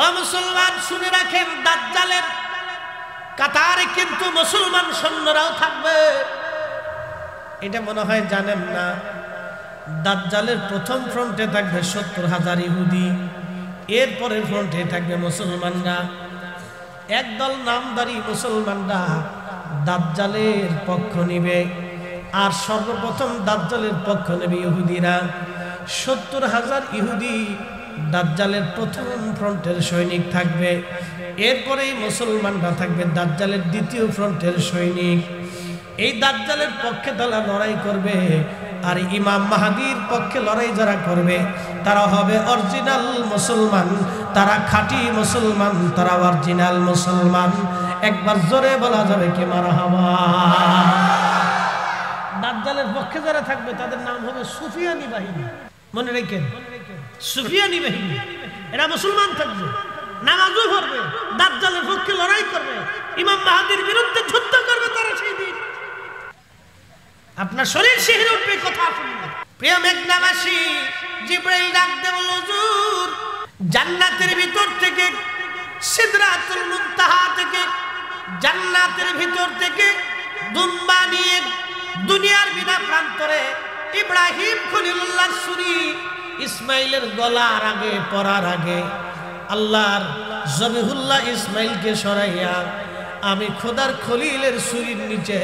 ও মুসলমান শুনে রাখেন, দাজ্জালের কাতারে কিন্তু মুসলমান সৈন্যরাও থাকবে। এটা মনে হয় জানেন না। দাজ্জালের প্রথম ফ্রন্টে থাকবে ৭০,০০০ ইহুদি, এরপরের ফ্রন্টে থাকবে মুসলমানরা। একদল নামদারি মুসলমানরা দাজ্জালের পক্ষ নিবে, আর সর্বপ্রথম দাজ্জালের পক্ষ নেবে ইহুদিরা। ৭০,০০০ ইহুদি দাজ্জালের প্রথম ফ্রন্টের সৈনিক থাকবে, এরপরেই মুসলমানরা থাকবে দাজ্জালের দ্বিতীয় ফ্রন্টের সৈনিক। এই দাজ্জালের পক্ষে তারা লড়াই করবে, আর ইমাম মাহদীর পক্ষে লড়াই যারা করবে তারা হবে অরিজিনাল মুসলমান, তারা খাঁটি মুসলমান, তারা অরিজিনাল মুসলমান। একবার জোরে বলা যাবে কি মারহাবা। দাজ্জালের পক্ষে যারা থাকবে তাদের নাম হবে সুফিয়ানি বাহিনী। মনে রেখেন, সুফিয়ানি বাহিনী। এরা মুসলমান থাকবে, নামাজও পড়বে, দাজ্জালের পক্ষে লড়াই করবে, ইমাম মাহদীর বিরুদ্ধে যুদ্ধ করবে তারা সেই দিন। আপনার শরীর শিহরে উঠবে কথা শুনবে। প্রিয় মেঘনাবাসী, জিবরাইল ডাক দিয়ে বলল, হুজুর জান্নাতের ভিতর থেকে, সিদরাতুল মুনতাহা থেকে, জান্নাতের ভিতর থেকে দুম্বা নিয়ে দুনিয়ার বিনা প্রান্তরে ইব্রাহিম খলিলুল্লাহর ছুরি ইসমাইলের গলার আগে পড়ার আগে আল্লাহর জবিহুল্লাহ ইসমাইলকে সরাইয়া আমি খোদার খলিলের ছুরির নিচে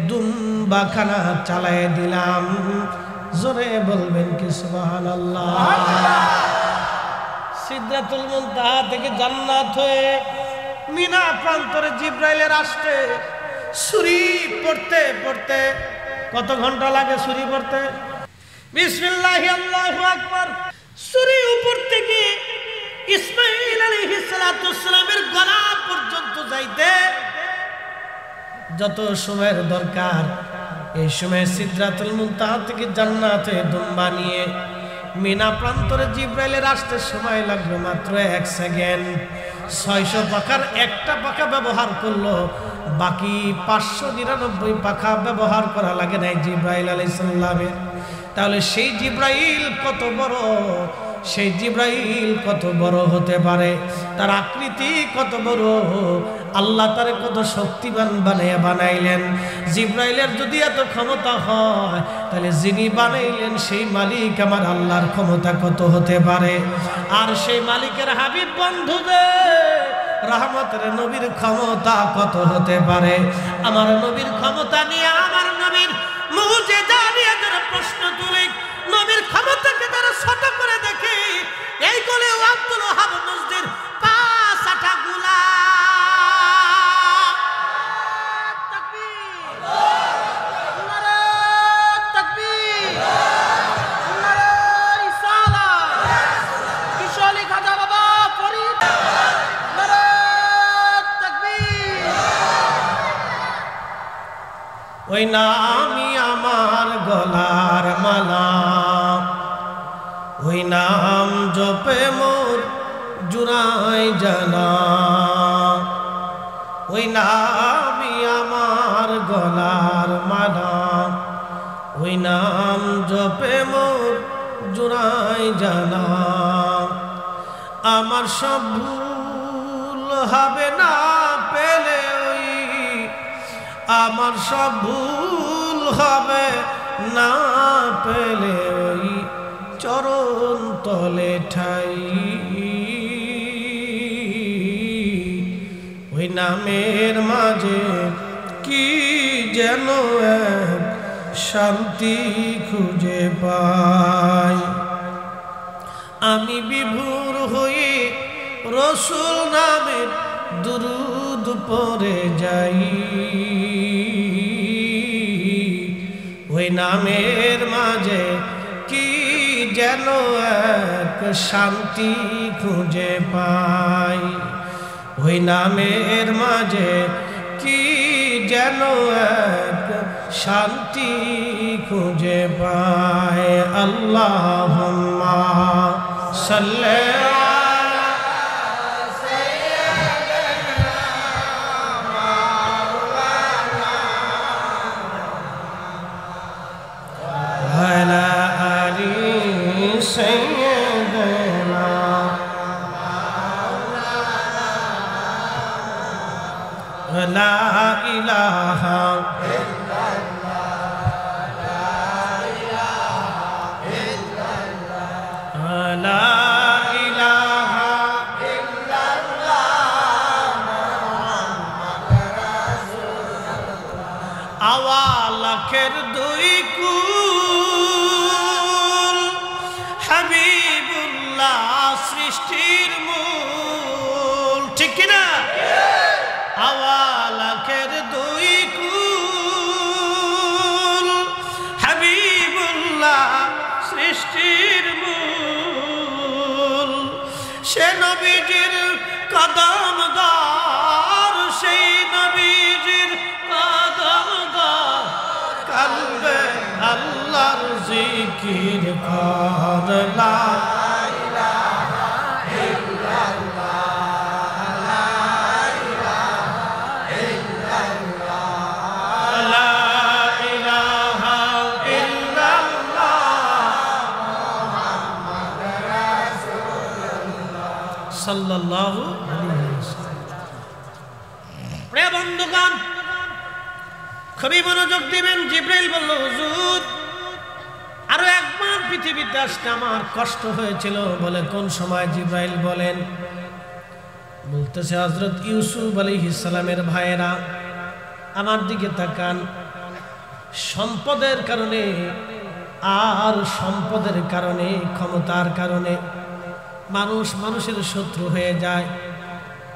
দুম্বাখানা চালায় দিলাম। জোরে বলবেন কি সুবহানাল্লাহ। সিদরাতুল মুনতাহা থেকে জান্নাত হয়ে মিনা প্রান্তরে জিবরাইলের আসতে ছুরি পড়তে পড়তে কত ঘন্টা লাগে ছুরি পড়তে? বিসমিল্লাহি আল্লাহু আকবার। ছুরি উপর থেকে ইসমাইল আলাইহিস সালাতু ওয়াসসালামের গলা পর্যন্ত যাইতে যত সময়ের দরকার, এই সময় সিদরাতুল মুনতাহা থেকে জান্নাতে দুম্বা নিয়ে মিনা প্রান্তরে জিবরাইলের আসতে সময় লাগলো মাত্র 1 সেকেন্ড। 600 পাখার একটা পাখা ব্যবহার করলো, বাকি 599 পাখা ব্যবহার করা লাগে নাই জিবরাইল আলাইহিস সালামের। তাহলে সেই জিবরাইল কত বড়, সেই জিবরাইল কত বড় হতে পারে, তার আকৃতি কত বড়, আল্লাহ তারে কত শক্তিমান বানাইলেন। জিবরাইলের যদি এত ক্ষমতা হয়, তাহলে যিনি বানাইলেন সেই মালিক আমার আল্লাহর ক্ষমতা কত হতে পারে। আর সেই মালিকের হাবিব বন্ধুদের রহমতের নবীর ক্ষমতা কত হতে পারে। আমার নবীর ক্ষমতা নিয়ে, আমার নবীর মুজিজা নিয়ে যারা প্রশ্ন তুলে, নবীর ক্ষমতাকে তারা ছোট করে দেখে, এই কোলে আব্দুল ওহাব মসজিদ 5-8 গুলা ওই নামই আমার গলার মালা, ওই নাম জপে মোর জুড়াই জানা, ওই নামই আমার গলার মালা, ওই নাম জপে মোর জুড়াই জানা। আমার সব ভুল হবে না পেলে, আমার সব ভুল হবে না পেলে ওই চরণ তলে ঠাই। ওই নামের মাঝে কি যেন এক শান্তি খুঁজে পাই। আমি বিভোর হয়ে রসুল নামের দুরুদ পড়ে যাই। ওই নামের মাঝে কি যেন এক শান্তি খুঁজে পাই। ওই নামের মাঝে কি যেন এক শান্তি খুঁজে পাই। আল্লাহুম্মা সাল্লি লা ইলাহা লা ইলাহা আওয়ালাখের দুই কুল হাবিবুল্লাহ সৃষ্টির মূল ঠিক কিনা আওয়ালাখের দুই কুল হাবিবুল্লাহ সৃষ্টির মূল সে নবীজির কদমদার সেই নবীজির কদমদার কালবে আল্লাহর জিকির কর লা ইলাহা ইল্লাল্লাহ লা ইলাহা ইল্লাল্লাহ লা ইলাহা ইল্লাল্লাহ মুহাম্মাদুর রাসূলুল্লাহ সাল্লাল্লাহু আলাইহি ওয়াসাল্লাম। প্রিয় বন্ধুগণ খুবই মনোযোগ দিবেন। জিবরাইল বলল হুজুর আরো একবার পৃথিবীতে আসতে আমার কষ্ট হয়েছিল। বলে কোন সময়? জিবরাইল বলেন বলতেছে হযরত ইউসুফ আলাইহিস সালামের ভাইয়েরা আমার দিকে তাকান। সম্পদের কারণে আর সম্পদের কারণে ক্ষমতার কারণে মানুষ মানুষের শত্রু হয়ে যায়,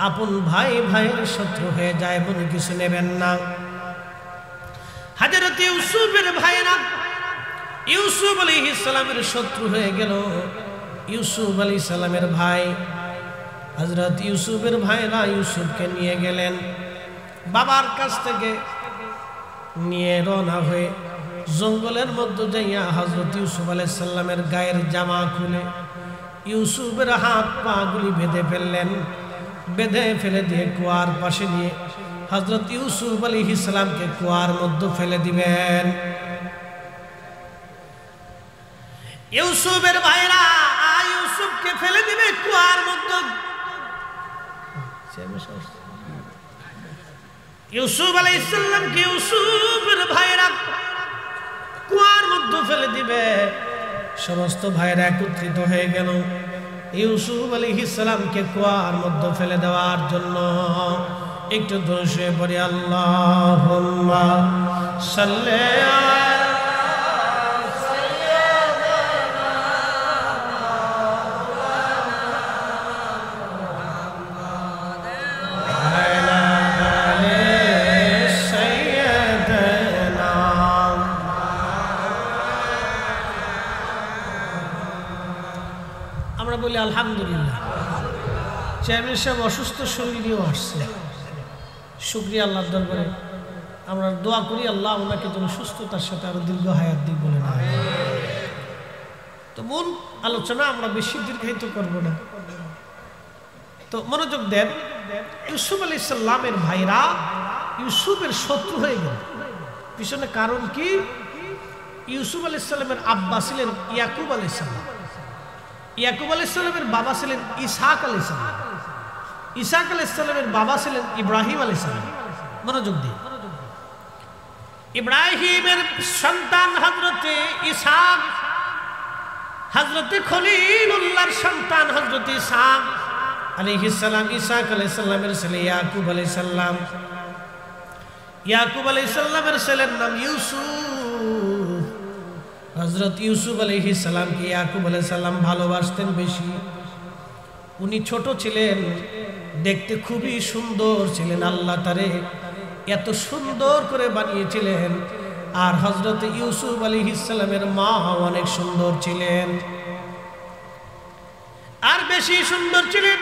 আপন ভাই ভাইয়ের শত্রু হয়ে যায়, বলে কিছু নেবেন না। হযরত ইউসুফের ভাইয়েরা ইউসুফ আলাইহিস সালামের শত্রু হয়ে গেল। ইউসুফ আলাইহিস সালামের ভাই হযরত ইউসুফের ভাইয়েরা ইউসুফকে নিয়ে গেলেন বাবার কাছ থেকে নিয়ে রওনা হয়ে জঙ্গলের মধ্যে যাইয়া হযরত ইউসুফ আলাইহিস সালামের গায়ের জামা খুলে ইউসুফের হাত পা গুলি বেঁধে ফেললেন। বেঁধে ফেলে দিয়ে কুয়ার পাশে নিয়ে হযরত ইউসুফ আলাইহিস সালামকে কুয়ার মধ্যে ফেলে দিবেন। ইউসুফের ভাইরা ইউসুফকে ফেলে দিবে কুয়ার মধ্যে। ইউসুফ আলাইহিস সালামকে ইউসুফের ভাইরা কুয়ার মধ্যে ফেলে দিবে। সমস্ত ভাইরা একত্রিত হয়ে গেল ইউসুফ আলাইহিস সালামকে কুয়ার মধ্যে ফেলে দেওয়ার জন্য। একটু দোষে পড়ি আল্লাহুম্মা সাল্লি আলা বলি আলহামদুলিল্লাহ। চেয়ারম্যান সাহেব অসুস্থ শরীর নিয়েও আসছে, শুকরিয়া আল্লাহর দরবারে। আমরা দোয়া করি আল্লাহ ওনাকে যেন সুস্থতার সাথে আরো দীর্ঘ হায়াত দিক বলে না। তো মূল আলোচনা আমরা বেশি দীর্ঘায়িত করব না, তো মনোযোগ দেন। ইউসুফ আলাইহিস সালামের ভাইরা ইউসুফের শত্রু হয়ে গেল। পিছনে কারণ কি? ইউসুফ আলাইহিস সালামের আব্বা ছিলেন ইয়াকুব আলাইহিস সালাম। ইয়াকুব আলাইহিস সালামের বাবা ছিলেন ইসহাক আলাইহিস সালাম। ইসহাক আলাইহিস সালামের বাবা ছিলেন ইব্রাহিম আলাইহিস সালাম। মনোযোগ দিন। ইব্রাহিমের সন্তান হযরতে ইসহাক, হযরতে খলিলুল্লাহর সন্তান হযরতে ইসহাক আলাইহিস সালাম। ইসহাক আলাইহিস সালামের ছেলে ইয়াকুব আলাইহিস সালাম। ইয়াকুব আলাইহিস সালামের ছেলের নাম ইউসুফ। হযরত ইউসুফ আলাইহিস সালামকে ইয়াকুব আলাইহিস সালাম ভালোবাসতেন বেশি। উনি ছোট ছিলেন, দেখতে খুবই সুন্দর ছিলেন। আল্লাহ তারে এত সুন্দর করে বানিয়েছিলেন। আর হযরত ইউসুফ আলাইহিস সালামের মা অনেক সুন্দর ছিলেন। আর বেশি সুন্দর ছিলেন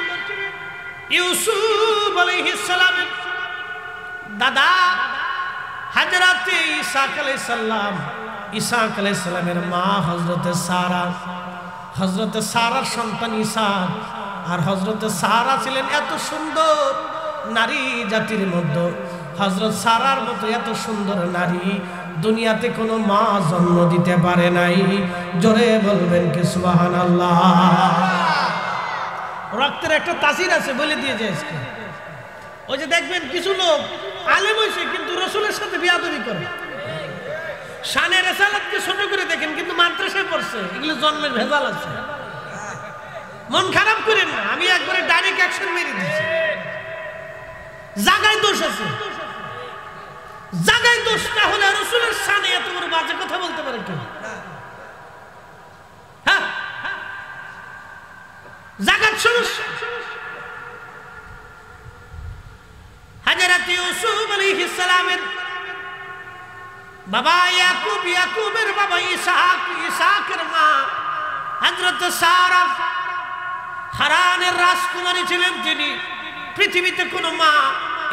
ইউসুফ আলাইহিস সালামের দাদা হযরতে ইসহাক আলাইহিস সালাম। ইসহাক আলাইহিস সালামের মা হযরতে সারা। হযরতে সারার সন্তান ইসহাক। আর হযরতে সারা ছিলেন এত সুন্দর নারী জাতির মধ্যে। হযরত সারার মতো এত সুন্দর নারী দুনিয়াতে কোনো মা জন্ম দিতে পারে নাই। জোরে বলবেন কি সুবহানাল্লাহ। রক্তের একটা তাসির আছে, বলে দিয়ে যায় আজকে। ওই যে দেখবেন কিছু লোক আলেম হইছে কিন্তু রাসূলের সাথে বিয়াদবি করে, শানে রিসালাতকে ছোট করে দেখেন কিন্তু মাদ্রাসায় পড়ছে, এগুলো জন্মের ভেজাল আছে। মন খারাপ করেন না, আমি একবারে ডাইরেক্ট অ্যাকশন মেরে দিচ্ছি। জায়গায় দোষ আছে, জায়গায় দোষ না হলে রাসূলের শানে এত বড় বাজে কথা বলতে পারে কেউ? হ্যাঁ, জায়গার সমস্যা। হযরত ইউসুফ আলাইহিস সালামের বাবা ইয়াকুব, ইয়াকুবের বাবা ইসহাক, ইসহাকের মা হযরত সারা হারানের রাজকুমারী ছিলেন তিনি। পৃথিবীতে কোনো মা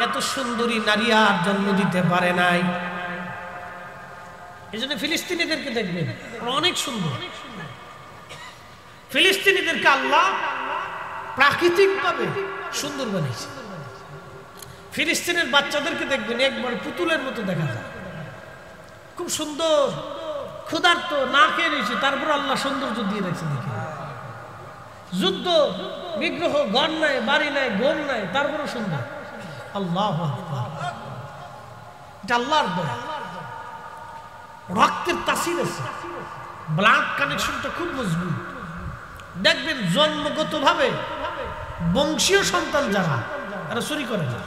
এত সুন্দরী নারী আর জন্ম দিতে পারে নাই। এই জন্য ফিলিস্তিনিদেরকে দেখবেন অনেক সুন্দর। ফিলিস্তিনিদেরকে আল্লাহ প্রাকৃতিকভাবে সুন্দর বানিয়েছে। ফিলিস্তিনের বাচ্চাদেরকে দেখবেন একবার পুতুলের মতো দেখা যায়, খুব সুন্দর, ক্ষুধার্ত, না খেয়ে রয়েছে, তারপর আল্লাহ সৌন্দর্য দিয়ে রেখেছে। দেখে যুদ্ধ বিগ্রহ, ঘর নাই, বাড়ি নাই, ঘর নাই, তারপরও সুন্দর। আল্লাহু আকবার, এটা আল্লাহর দয়া। রক্তের তাসির আছে, ব্লাড কানেকশনটা খুব মজবুত। দেখবেন জন্মগতভাবে বংশীয় সন্তান যারা, এরা চুরি করে না।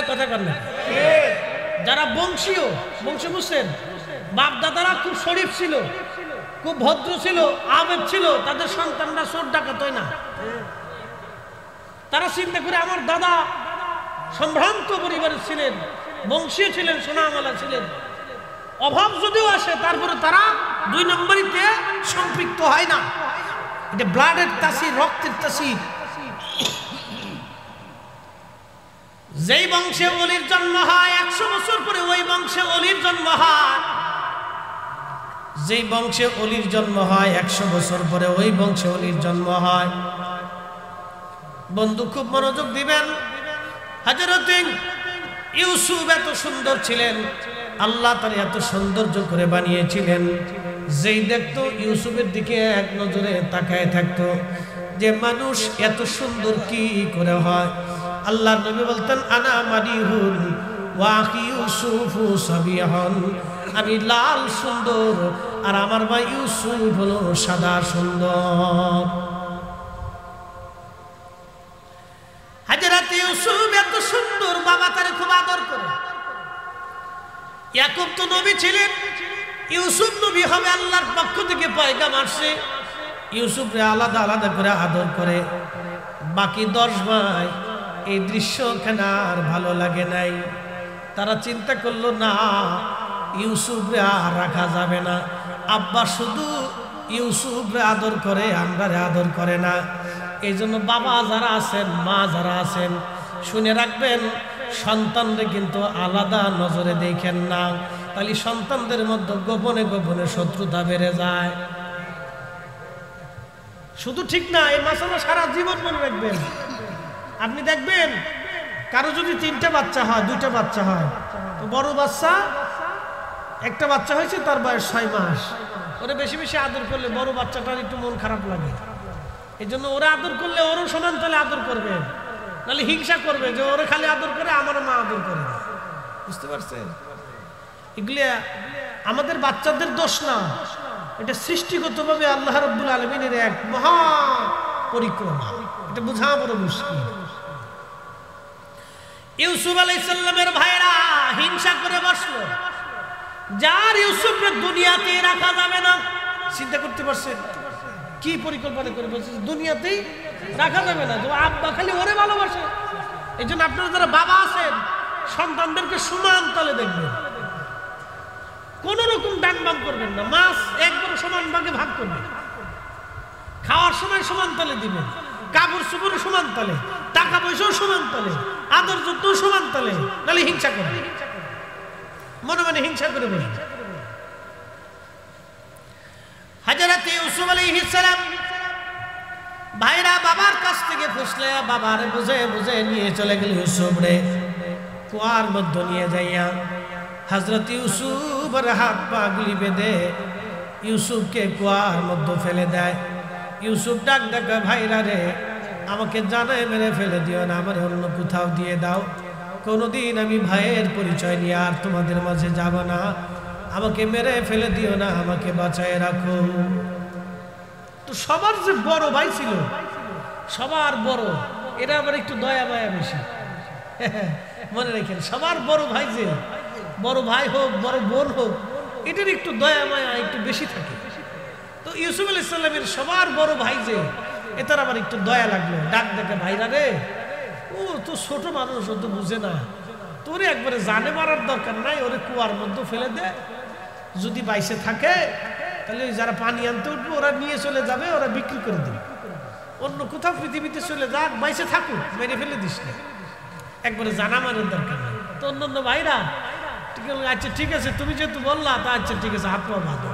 কথা কর না, যারা বংশীয়, বংশ বুঝছেন, বাপ দাদারা খুব শরীফ ছিল, খুব ভদ্র ছিল, আবেদ ছিল, তাদের সন্তানরা চোর ডাকাত হয় না। তারা চিন্তা করে আমার দাদা সম্ভ্রান্ত পরিবারের ছিলেন, বংশীয় ছিলেন, সোনামালা ছিলেন, অভাব যদিও আসে তারপরে তারা 2 নম্বরিতে সম্পৃক্ত হয় না। এটা ব্লাডের তাসির, রক্তের তাসির। যেই বংশে অলির জন্ম হয় 100 বছর পরে ওই বংশে অলির জন্ম হয়। যেই বংশে অলির জন্ম হয় 100 বছর পরে ওই বংশে অলির জন্ম হয়। বন্ধু খুব মনোযোগ দিবেন। হযরত ইউসুফ এত সুন্দর ছিলেন, আল্লাহ তার এত সৌন্দর্য করে বানিয়েছিলেন, যেই দেখতো ইউসুফের দিকে এক নজরে তাকায় থাকতো যে মানুষ এত সুন্দর কি করে হয়। আল্লাহ নবী বলতেন আনা মাদিহুন ওয়া আখি ইউসুফু সাবিহান, আমি লাল সুন্দর আর আমার ভাই ইউসুফ হলো সাদা সুন্দর। হযরত ইউসুফ এত সুন্দর, বাবা তারে খুব আদর করে। ইয়াকুব তো নবী ছিলেন, ইউসুফ নবী হবে, আল্লাহর পক্ষ থেকে পয়গাম আসছে। ইউসুফরে আলাদা আলাদা করে আদর করে। বাকি 10 ভাই এই দৃশ্যখানা আর ভালো লাগে নাই। তারা চিন্তা করলো না, ইউসুফরে আর রাখা যাবে না। আব্বা শুধু ইউসুফরে আদর করে, আমরারে আদর করে না। এই জন্য বাবা যারা আছেন, মা যারা আছেন, শুনে রাখবেন, সন্তানরে কিন্তু আলাদা নজরে দেখেন না, তাহলে সন্তানদের মধ্যে গোপনে গোপনে শত্রুতা বেড়ে যায়। শুধু ঠিক না, এই মাসালা সারা জীবন মনে রাখবেন। আপনি দেখবেন কারো যদি 3টা বাচ্চা হয়, 2টা বাচ্চা হয়, তো বড় বাচ্চা, একটা বাচ্চা হয়েছে তার বয়স 6 মাস, ওরে বেশি বেশি আদর করলে বড় বাচ্চাটার একটু মন খারাপ লাগে। এই জন্য ওরা আদর করলে ওরও সমান তালে আদর করবে, নাহলে হিংসা করবে যে ওরে খালি আদর করে আমার মা আদর করে। বুঝতে পারছেন? এগুলি আমাদের বাচ্চাদের দোষ না, এটা সৃষ্টিগতভাবে আল্লাহ রাব্বুল আলামিনের এক মহা পরিক্রমা। এটা বোঝা বড় মুশকিল। ইউসুফ আলাইহিস সালামের ভাইরা হিংসা করে বসলো, যার ইউসুফকে দুনিয়াতে রাখা যাবে না। চিন্তা করতে পারছেন কি পরিকল্পনা করে বলছে? দুনিয়াতেই রাখা যাবে না, আব্বা খালি ওরে ভালোবাসে। এই জন্য আপনারা যারা বাবা আছেন, সন্তানদেরকে সমান তলে দেখবেন, কোন রকম ডান বাম করবেন না। মাছ একবার সমান ভাগে ভাগ করবেন, খাওয়ার সময় সমান তলে দিবেন, কাপড় চোপড় সমান তলে, টাকা পয়সাও সমান তলে, আদর যত্ন সমান তলে, নাহলে হিংসা করবে, মনে মনে হিংসা করে বসবে। হযরত ইউসুফ আলাইহিস সালাম ভাইরা বাবার কাছ থেকে ফুসলে বাবার বুঝে বুঝে নিয়ে চলে গেল ইউসুফ রে কুয়ার মধ্যে নিয়ে যাইয়া। হযরত ইউসুফের হাত পা গুলি বেঁধে ইউসুফকে কুয়ার মধ্যে ফেলে দেয়। ইউসুফ ডাক ডাক ভাইরা রে আমাকে জানায় মেরে ফেলে দিও না, আমার অন্য কোথাও দিয়ে দাও। কোনোদিন আমি ভাইয়ের পরিচয় নিয়ে আর তোমাদের মাঝে যাব না, আমাকে মেরে ফেলে দিও না, আমাকে বাঁচায় রাখো। তো সবার যে বড় ভাই ছিল, সবার বড়, এরা আবার একটু দয়া মায়া বেশি। মনে রাখেন, সবার বড় ভাই যে, বড় ভাই হোক বড় বোন হোক, এটার একটু দয়া মায়া একটু বেশি থাকে। তো ইউসুফ আলাইহিস সালামের সবার বড় ভাই যে, এটার আবার একটু দয়া লাগলো, ডাক দেখে, ভাইরা রে, ও তো ছোট মানুষ, ও তো বুঝে না, তোরে একবারে জানে মারার দরকার নাই, ওরে কুয়ার মধ্যে ফেলে দে, যদি বাইসে থাকে তাহলে ওই যারা পানি আনতে উঠবে ওরা নিয়ে চলে যাবে, ওরা বিক্রি করে দেবে, অন্য কোথাও পৃথিবীতে চলে যাক, বাইসে থাকুক, মেরে ফেলে দিস না, একবারে জানা মারার দরকার নেই। তো অন্য ভাইরা আচ্ছা ঠিক আছে, তুমি যেহেতু বললা, তা আচ্ছা ঠিক আছে, হাত পা বাঁধো।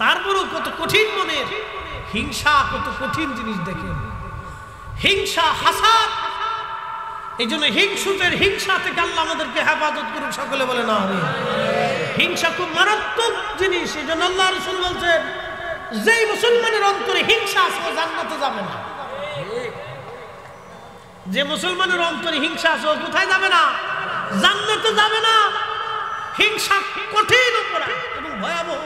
তারপরেও কত কঠিন মনের হিংসা, কত কঠিন জিনিস দেখেন, হিংসা, হাসাদ। এই জন্য হিংসুদের হিংসা থেকে আল্লাহ আমাদেরকে হেফাজত করুন, সকলে বলে না। হিংসা খুব মারাত্মক জিনিস। এই জন্য আল্লাহ রাসূল বলছেন, যেই মুসলমানের অন্তরে হিংসা আছে ও জান্নাতে যাবে না। যে মুসলমানের অন্তরে হিংসা আছে ও কোথায় যাবে না? জান্নাতে যাবে না। হিংসা কঠিন অপরাধ এবং ভয়াবহ।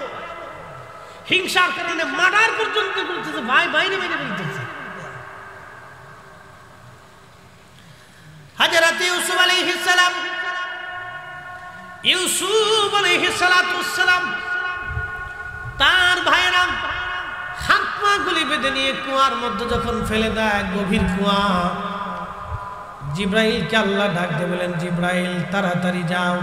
হিংসার কারণে মার্ডার পর্যন্ত করতেছে, ভাই বাইরে মেরে ফেলতেছে। হযরত ইউসুফ আলাইহিস সালাম, ইউসুফ আলাইহিস সালাম তার ভাইরা হাত পা গুলি বেঁধে নিয়ে কুয়ার মধ্যে যখন ফেলে দেয়, গভীর কুয়া, জিব্রাইলকে আল্লাহ ডাক দিয়ে বলেন, জিব্রাইল তাড়াতাড়ি যাও,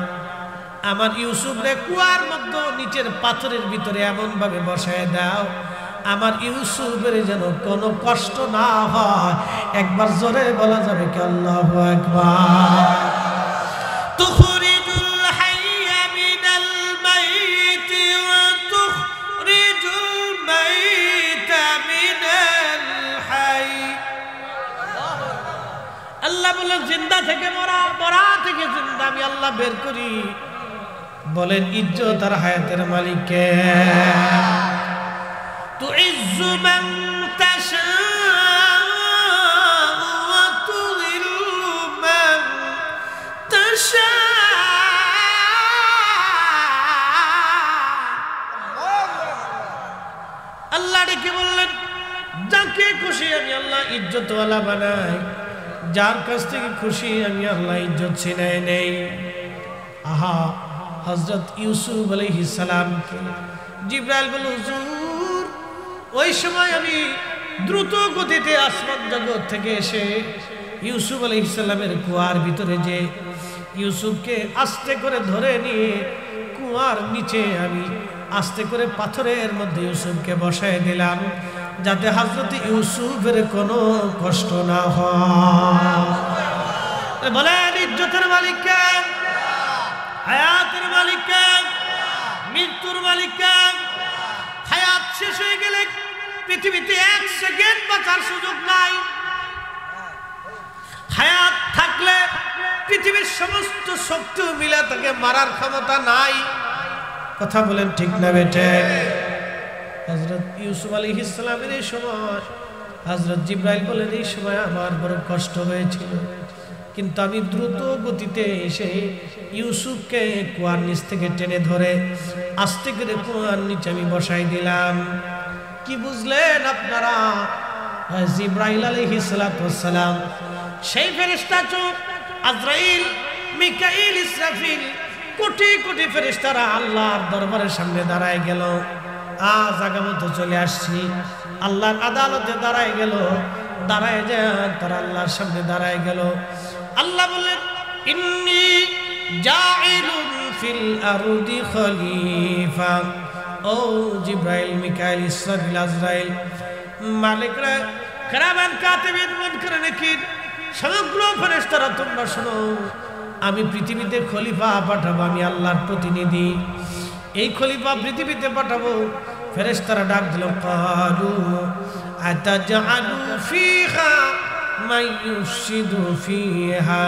আমার ইউসুফ রে কুয়ার মধ্যে নিচের পাথরের ভিতরে এমন ভাবে বসায় দাও, আমার ইউসুফের যেন কোনো কষ্ট না হয়। একবার জোরে বলা যাবে কি আল্লাহু আকবার। তুখরিজুল হাইয়া মিনাল মাইতি ওয়া তুখরিজুল মাইতা মিনাল হাই। আল্লাহ বলেন, জিন্দা থেকে মরা, মরা থেকে জিন্দা আমি আল্লাহ বের করি। বলেন, ইজ্জত আর হায়াতের মালিক কে? তুইজ্জু মান তাশা ওয়া তুযিল্লু মান তাশা। আল্লাহ ডেকে বললেন, যাকে খুশি আমি আল্লাহ ইজ্জতওয়ালা বানাই, যার কাছ থেকে খুশি আমি আল্লাহ ইজ্জত ছিনাই নেই। আহা, হযরত ইউসুফ আলাইহিস সালামকে জিবরাইল বলল, হুজুর ওই সময় আমি দ্রুত গতিতে আসমান জগৎ থেকে এসে ইউসুফ আলাইহিস সালামের কুয়ার ভিতরে যে ইউসুফকে আস্তে করে ধরে নিয়ে কুয়ার নিচে আমি আস্তে করে পাথরের মধ্যে ইউসুফকে বসায় দিলাম, যাতে হযরত ইউসুফের কোনো কষ্ট না হয়। বলেন, ইজ্জতের মালিক কে? হায়াতের মালিক কে? মৃত্যুর মালিক কে? হায়াত শেষ হয়ে গেলে পৃথিবীতে 1 সেকেন্ড বাঁচার সুযোগ নাই। হায়াত থাকলে পৃথিবীর সমস্ত শক্তি মিলে তাকে মারার ক্ষমতা নাই। কথা বলেন ঠিক না বেটে? হযরত ইউসুফ আলাইহিস সালামের এই সময় হযরত জিবরাইল বলেন, এই সময় আমার বড় কষ্ট হয়েছিল, কিন্তু আমি দ্রুত গতিতে এসে ইউসুফকে কুয়ার নিচ থেকে টেনে ধরে আস্তে করে কুয়ার নিচে আমি বসাই দিলাম। কি বুঝলেন আপনারা? জিবরাইল আলাইহিস সালাম সেই ফেরেশতা চোখ, আজরাইল, মিকাইল, ইসরাফিল, কোটি কোটি ফেরেশতারা আল্লাহর দরবারের সামনে দাঁড়ায় গেল। আজ আগামতো চলে আসছি, আল্লাহর আদালতে দাঁড়ায় গেল। দাঁড়ায় যায় তারা আল্লাহর সামনে দাঁড়ায় গেল। আল্লাহ বলেন, ইন্নী জাইলুন ফিল আরদি খলিফা। ও জিবরাইল, মিকাইল, ইসরাফিল, আজরাইল, মালিকরা, কিরামান কাতিবিন, মুনকার নাকির, সমগ্র ফেরেশতারা তোমরা শোনো, আমি পৃথিবীতে খলিফা পাঠাবো, আমি আল্লাহর প্রতিনিধি। এই খলিফা পৃথিবীতে পাঠাবো। ফেরেশতারা ডাক দিল, ক্বালু আতাজআলু ফীহা মান ইউফসিদু ফীহা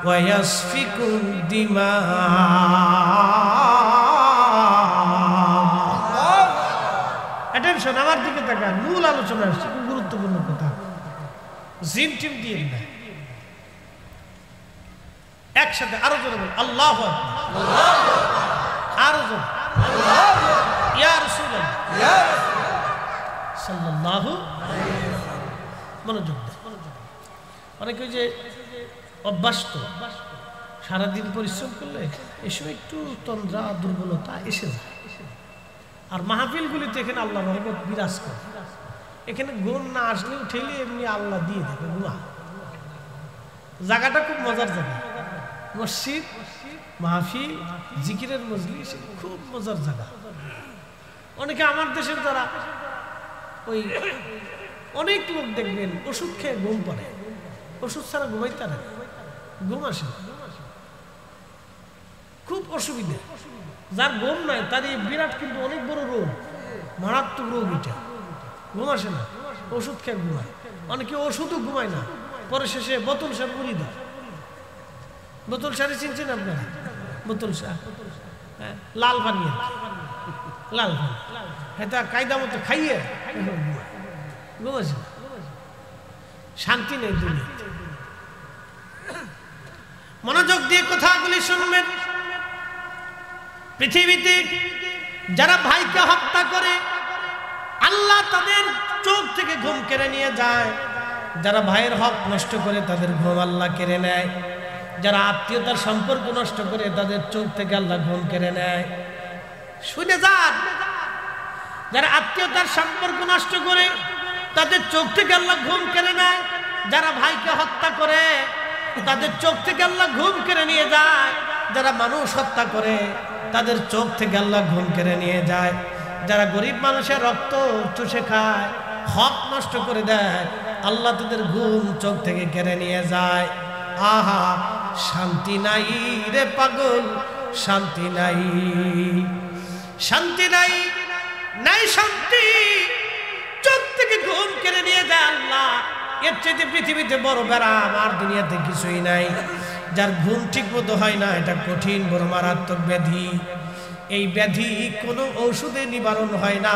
ওয়া ইয়াসফিকু দিমা। অ্যাটেনশন, আমার দিকে তাকান, মূল আলোচনা আসছে, খুব গুরুত্বপূর্ণ কথা। জিন টিম দিয়ে না, একসাথে আরো জোরে বল আল্লাহু আকবার, আরো জোরে ইয়া রাসূলুল্লাহ সাল্লাল্লাহু আলাইহি ওয়াসাল্লাম। মনোযোগ দেন। অনেকে যে অভ্যাস তো সারাদিন পরিশ্রম করলে এসব একটু তন্দ্রা দুর্বলতা এসে যায়। আর মাহফিলগুলিতে এখানে আল্লাহ রহমত বিরাজ করে, এখানে ঘুম না আসলেও ঠেলে এমনি আল্লাহ দিয়ে দেবে ঘুমা। জায়গাটা খুব মজার জায়গা, মসজিদ মাহফিল জিকিরের মজলিস খুব মজার জায়গা। অনেকে আমার দেশের যারা ওই অনেক লোক দেখবেন ওষুধ খেয়ে ঘুম পড়ে, ওষুধ ছাড়া ঘুমাইতে পারে, ঘুম আসে না, খুব অসুবিধা। যার ঘুম নাই তার এই বিরাট কিন্তু অনেক বড় রোগ, মারাত্মক রোগ এটা, ঘুম আসে না, ওষুধ খেয়ে ঘুমায়। অনেকে ওষুধও ঘুমায় না, পরে শেষে বোতল সার মুড়ি দেয়। বোতল সারে চিনছেন আপনারা? বোতল সার, হ্যাঁ, লাল পানি, লাল পানি, হ্যাঁ, তা কায়দা মতো খাইয়ে ঘুম আসে না, শান্তি নেই দুনিয়াতে। মনোযোগ দিয়ে কথাগুলি শুনবেন। পৃথিবীতে যারা ভাইকে হত্যা করে আল্লাহ তাদের চোখ থেকে ঘুম কেড়ে নিয়ে যায়। যারা ভাইয়ের হক নষ্ট করে তাদের ঘুম আল্লাহ কেড়ে নেয়। যারা আত্মীয়তার সম্পর্ক নষ্ট করে তাদের চোখ থেকে আল্লাহ ঘুম কেড়ে নেয়। শুনে যান, যারা আত্মীয়তার সম্পর্ক নষ্ট করে তাদের চোখ থেকে আল্লাহ ঘুম কেড়ে নেয়। যারা ভাইকে হত্যা করে তাদের চোখ থেকে আল্লাহ ঘুম কেড়ে নিয়ে যায়। যারা মানুষ হত্যা করে তাদের চোখ থেকে আল্লাহ ঘুম কেড়ে নিয়ে যায়। যারা গরিব মানুষের রক্ত চুষে খায়, হক নষ্ট করে দেয়, আল্লাহ তাদের ঘুম চোখ থেকে কেড়ে নিয়ে যায়। আহা, শান্তি নাই রে পাগল, শান্তি নাই, শান্তি নাই, নাই শান্তি, চোখ থেকে ঘুম কেড়ে নিয়ে যায় আল্লাহ। এর চেয়ে পৃথিবীতে বড় ব্যারাম আর দুনিয়াতে কিছুই নাই। যার ঘুম ঠিক মতো হয় না, এটা কঠিন বড় মারাত্মক ব্যাধি। এই ব্যাধি কোনো ঔষধে নিবারণ হয় না।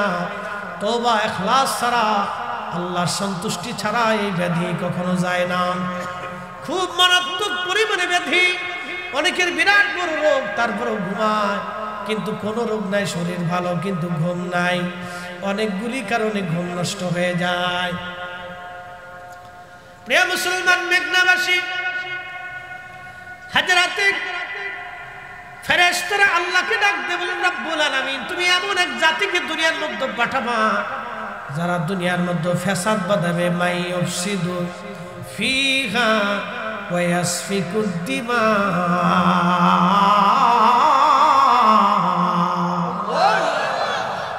তওবা ইখলাস ছাড়া, আল্লাহর সন্তুষ্টি ছাড়া এই ব্যাধি কখনো যায় না। খুব মারাত্মক পরিমাণে ব্যাধি। অনেকের বিরাট বড় রোগ, তারপরেও ঘুমায়, কিন্তু কোনো রোগ নাই, শরীর ভালো কিন্তু ঘুম নাই। অনেকগুলি কারণে ঘুম নষ্ট হয়ে যায়। প্রিয় মুসলমান, মেঘনাবাসী হাজরাতে ফেরেশতারা আল্লাহকে ডাকতে বলেন, রব্বুল আলামিন, তুমি এমন এক জাতিকে দুনিয়ার মধ্যে পাঠাবা যারা দুনিয়ার মধ্যে ফ্যাসাদ বাঁধাবে। মাই ইউফসিদু ফিহা ওয়া ইয়াসফিকুদ দিমা।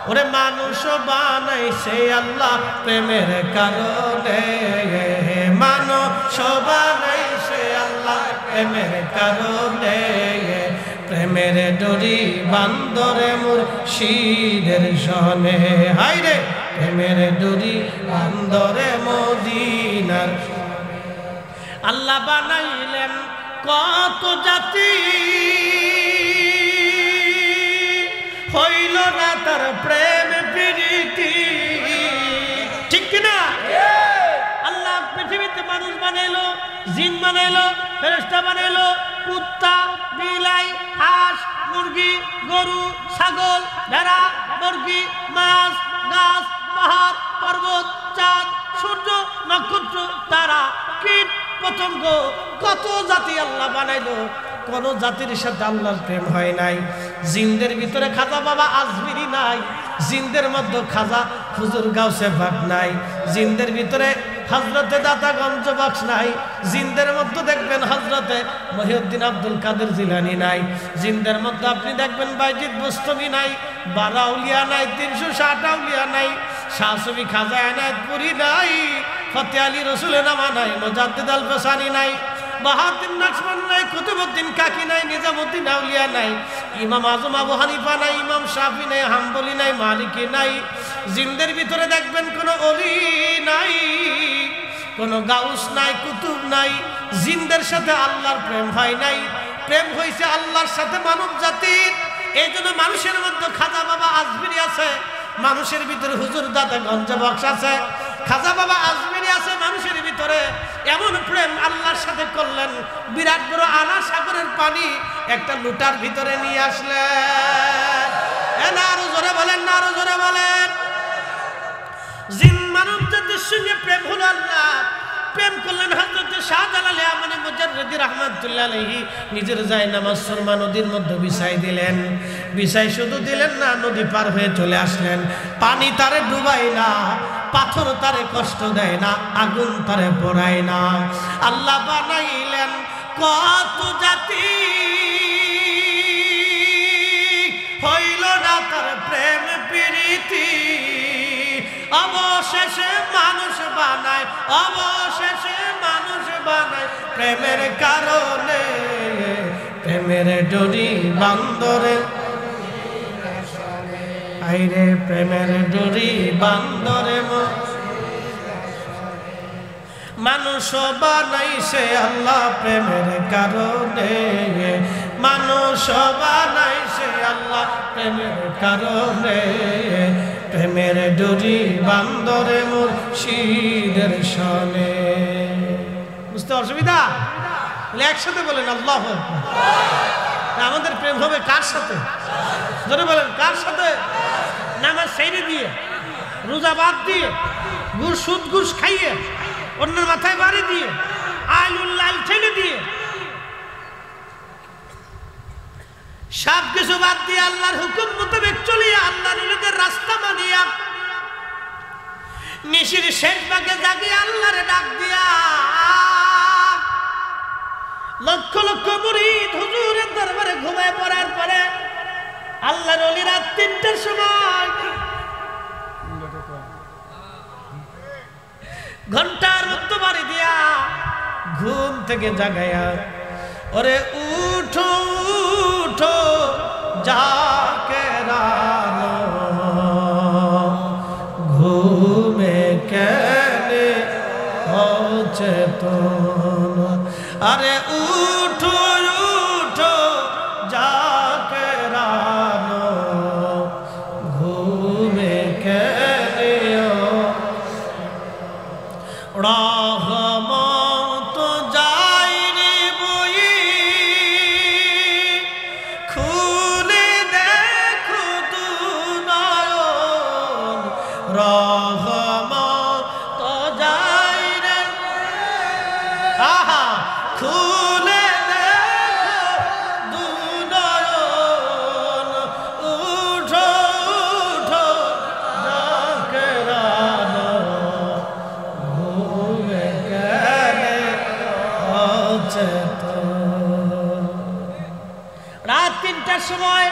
ওরে মানুষ বানাইছে আল্লাহ প্রেমের কারণে, মানুষ বানাইছে আল্লাহ প্রেমের কারণে। প্রেমের ডরি বান্দরে মুর্শিদের সনে, হাই রে, প্রেমের ডরি বান্দরে মদিনার। আল্লাহ বানাইলেন কত জাতি, হইল না তার প্রেম প্রীতি, ঠিক কিনা? আল্লাহ পৃথিবীতে মানুষ বানাইলো, জিন বানাইলো, ফেরেশতা বানাইলো, কুত্তা, বিলাই, হাঁস, মুরগি, গরু, ছাগল, ভেড়া, মুরগি, মাছ, গাছ, পাহাড়, পর্বত, চাঁদ, সূর্য, নক্ষত্র, তারা, কীট, পতঙ্গ, কত জাতি আল্লাহ বানাইলো। কোন জাতির সাথে আল্লাহর প্রেম হয় নাই। জিনদের ভিতরে খাজা বাবা আজমিরি নাই, জিনদের মধ্যে খাজা হুজুর গাউসে পাক নাই, জিনদের ভিতরে হযরতে দাতা গঞ্জ বক্স নাই, জিনদের মধ্যে দেখবেন হযরতে মহিউদ্দিন আব্দুল কাদের জিলানী নাই, জিনদের মধ্যে আপনি দেখবেন বাইজিদ বুস্তামি নাই, 12 আউলিয়া নাই, 360 আউলিয়া নাই, শাহ সুফি খাজা এনায়েতপুরি নাই, ফতে আলী রসুল নামা নাই, মুজাদ্দিদ আল ফসানি নাই, বাহাউদ্দিন নাকশবন্দ নাই, কুতুবউদ্দিন কাকি নাই, নিজামউদ্দিন আউলিয়া নাই, ইমাম আজম আবু হানিফা নাই, ইমাম শাফি নাই, হাম্বলি নাই, মালিকি নাই। জিনদের ভিতরে দেখবেন কোনো অলি নাই, কোনো গাউস নাই, কুতুব নাই। জিনদের সাথে আল্লাহর প্রেম হয় নাই, প্রেম হয়েছে আল্লাহর সাথে মানব জাতির। এই জন্য মানুষের মধ্যে খাজা বাবা আজমিরি আছে, মানুষের ভিতরে হুজুর দাদা গঞ্জ বক্স আছে, খাজা বাবা আজমিরি আছে মানুষের ভিতরে, সাথে করলেন, বিরাট বড় আনা সাগরের পানি একটা লুটার ভিতরে নিয়ে আসলেন। না আরো জোরে বলেন, না আরো জোরে বলেন। জিন মানব জাতির সঙ্গে প্রেম হলো আল্লাহ, প্রেম করলেন হযরত শাহজালাল ইয়ামানী মুজাররিদি রাহমাতুল্লাহ আলাইহি। নিজের জায়নামাজ সুরমা নদীর মধ্যে বিছাই দিলেন। বিছাই শুধু দিলেন না, নদী পার হয়ে চলে আসলেন। পানি তারে ডুবায় না, পাথর তারে কষ্ট দেয় না, আগুন তারে পোড়ায় না। আল্লাহ বানাইলেন কত জাতি, হইল না তার প্রেম প্রীতি। অবশেষে মানুষ বানায়, অবশেষে মানুষ বানায় প্রেমের কারণে। প্রেমের ডোরি বান্দরে, আইরে প্রেমের ডোরি বান্দরে। মানুষ বানাইছে আল্লাহ প্রেমের কারণে, মানুষ বানাইছে আল্লাহ প্রেমের কারণে। প্রেমের ডোরি বান্দরে মুর্শিদের শনে। বুঝতে অসুবিধা? একসাথে বলেন আল্লাহু আকবার। আমাদের প্রেম হবে কার সাথে? জোরে বলেন, কার সাথে? নামাজ ছেড়ে দিয়ে, রোজা বাদ দিয়ে, সুদ ঘুষ খাইয়ে, অন্যের মাথায় বাড়ি দিয়ে, আইলুল্লাহ ছেড়ে দিয়ে, সব কিছু বাদ দিয়ে আল্লাহর হুকুম মোতাবেক চলিয়া, আল্লাহর ওলিদের রাস্তা মানিয়া, নিশির শেষ ভাগে জাগিয়ে আল্লাহরে ডাক দিয়া, লক্ষ লক্ষ মুরিদ হুজুরের দরবারে ঘুমায় পড়ার পরে আল্লাহর ওলি রাত ৩টার সময় ঘন্টার মতো বাড়ি দিয়া ঘুম থেকে জাগায়া, ওরে উঠো উঠো জাকে রানো, ঘুমে কেনে অচেতন। আরে উঠো উঠো জাকে রানো, ঘুমে কেনে রহমত যাই রে বই, খুলে দেখো তু নয়ন। রহমত যাই রে, আহা, খুলে দেখো দু নয়ন। উঠো উঠো জাকে রানো, ঘুমে কেনে অচেতন। রাত ৩টার সময়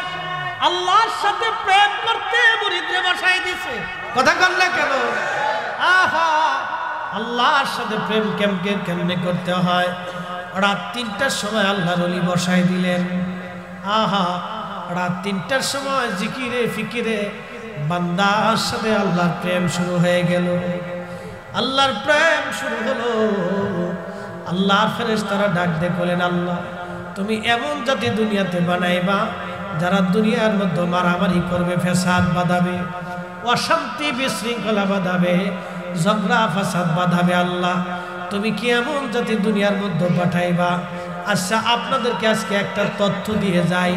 আল্লাহর সাথে প্রেম করতে মুরিদরে বসাই দিছে। কথা কন না কেন? আহা, আল্লাহর সাথে প্রেম কেমনে করতে হয়। রাত ৩টার সময় আল্লাহর ওলি বসাই দিলেন। আহা, রাত ৩টার সময় জিকিরে ফিকিরে বান্দার সাথে আল্লাহর প্রেম শুরু হয়ে গেল। আল্লাহর প্রেম শুরু হলো। আল্লাহর ফেরেশতারা ডাক দিয়ে বলেন, আল্লাহ তুমি এমন জাতি দুনিয়াতে বানাইবা যারা দুনিয়ার মধ্যে মারামারি করবে, ফেসাদ বাঁধাবে, অশান্তি বিশৃঙ্খলা বাঁধাবে, ঝগড়া ফাসাদ বাঁধাবে। আল্লাহ তুমি কি এমন জাতি দুনিয়ার মধ্যে পাঠাইবা? আচ্ছা, আপনাদেরকে আজকে একটা তথ্য দিয়ে যাই।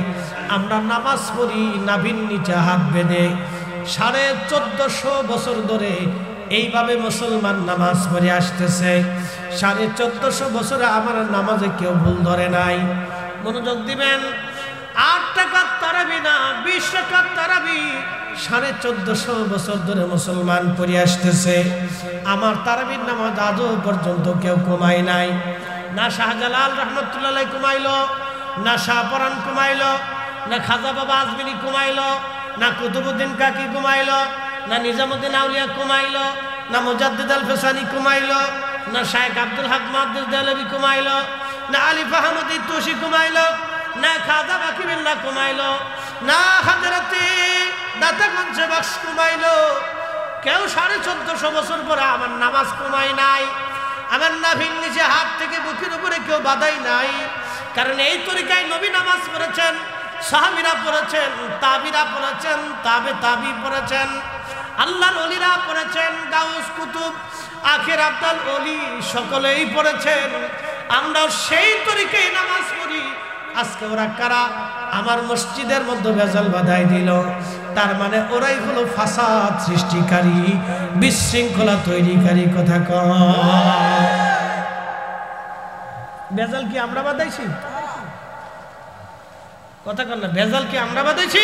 আমরা নামাজ পড়ি নাভির নিচে হাত বেঁধে, 1450 বছর ধরে এইভাবে মুসলমান নামাজ পড়ে আসতেছে। 1450 বছরে আমার নামাজে কেউ ভুল ধরে নাই। মনোযোগ দিবেন। 8 টাকার তারাবি না, 20 টাকার তারাবি 1450 বছর ধরে মুসলমান পড়ে আসতেছে। আমার তারাবির নামাজ আজও পর্যন্ত কেউ কমায় নাই। না শাহজালাল রহমতুল্লাহ কমাইলো, না শাহপরান কমাইলো, না খাজা বাবা আজমিরি কমাইলো, না কুতুবুদ্দিন কাকি কমাইলো, না নিজামুদ্দিন আউলিয়া কমাইলো, না মুজাদ্দিদ আল ফেসানি কমাইলো, না শায়েখ আব্দুল হক মুহাদ্দিস দেহলভী কমাইলো, না আলিফ আহমদ তুসি কমাইলো, না খাজা বাকিবিল্লাহ কমাইলো, না হযরতে দাতাগঞ্জ বক্স কমাইলো। কেউ 1450 বছর পরে আমার নামাজ কমাই নাই। আমার নাভির নিচে হাত থেকে বুকের উপরে কেউ বাধাই নাই। কারণ এই তরিকায় নবী নামাজ পড়েছেন, সাহাবীরা পড়েছেন, তাবিরা পড়েছেন, তাবি পড়েছেন, আল্লাহর ওলিরা পড়েছেন, গাউস কুতুব আখের আব্দাল ওলি সকলেই পড়েছেন। আমরাও সেই তরিকায় নামাজ পড়ি। আজকে ওরা কারা? আমার মসজিদের মধ্যে ভেজাল বাঁধাই দিল, তার মানে ওরাই হলো ফাসাদ সৃষ্টিকারী, বিশৃঙ্খলা তৈরিকারী। কথা কয় ভেজাল কি আমরা বাঁধাইছি? কথা কন না, ভেজাল কি আমরা বাঁধাইছি?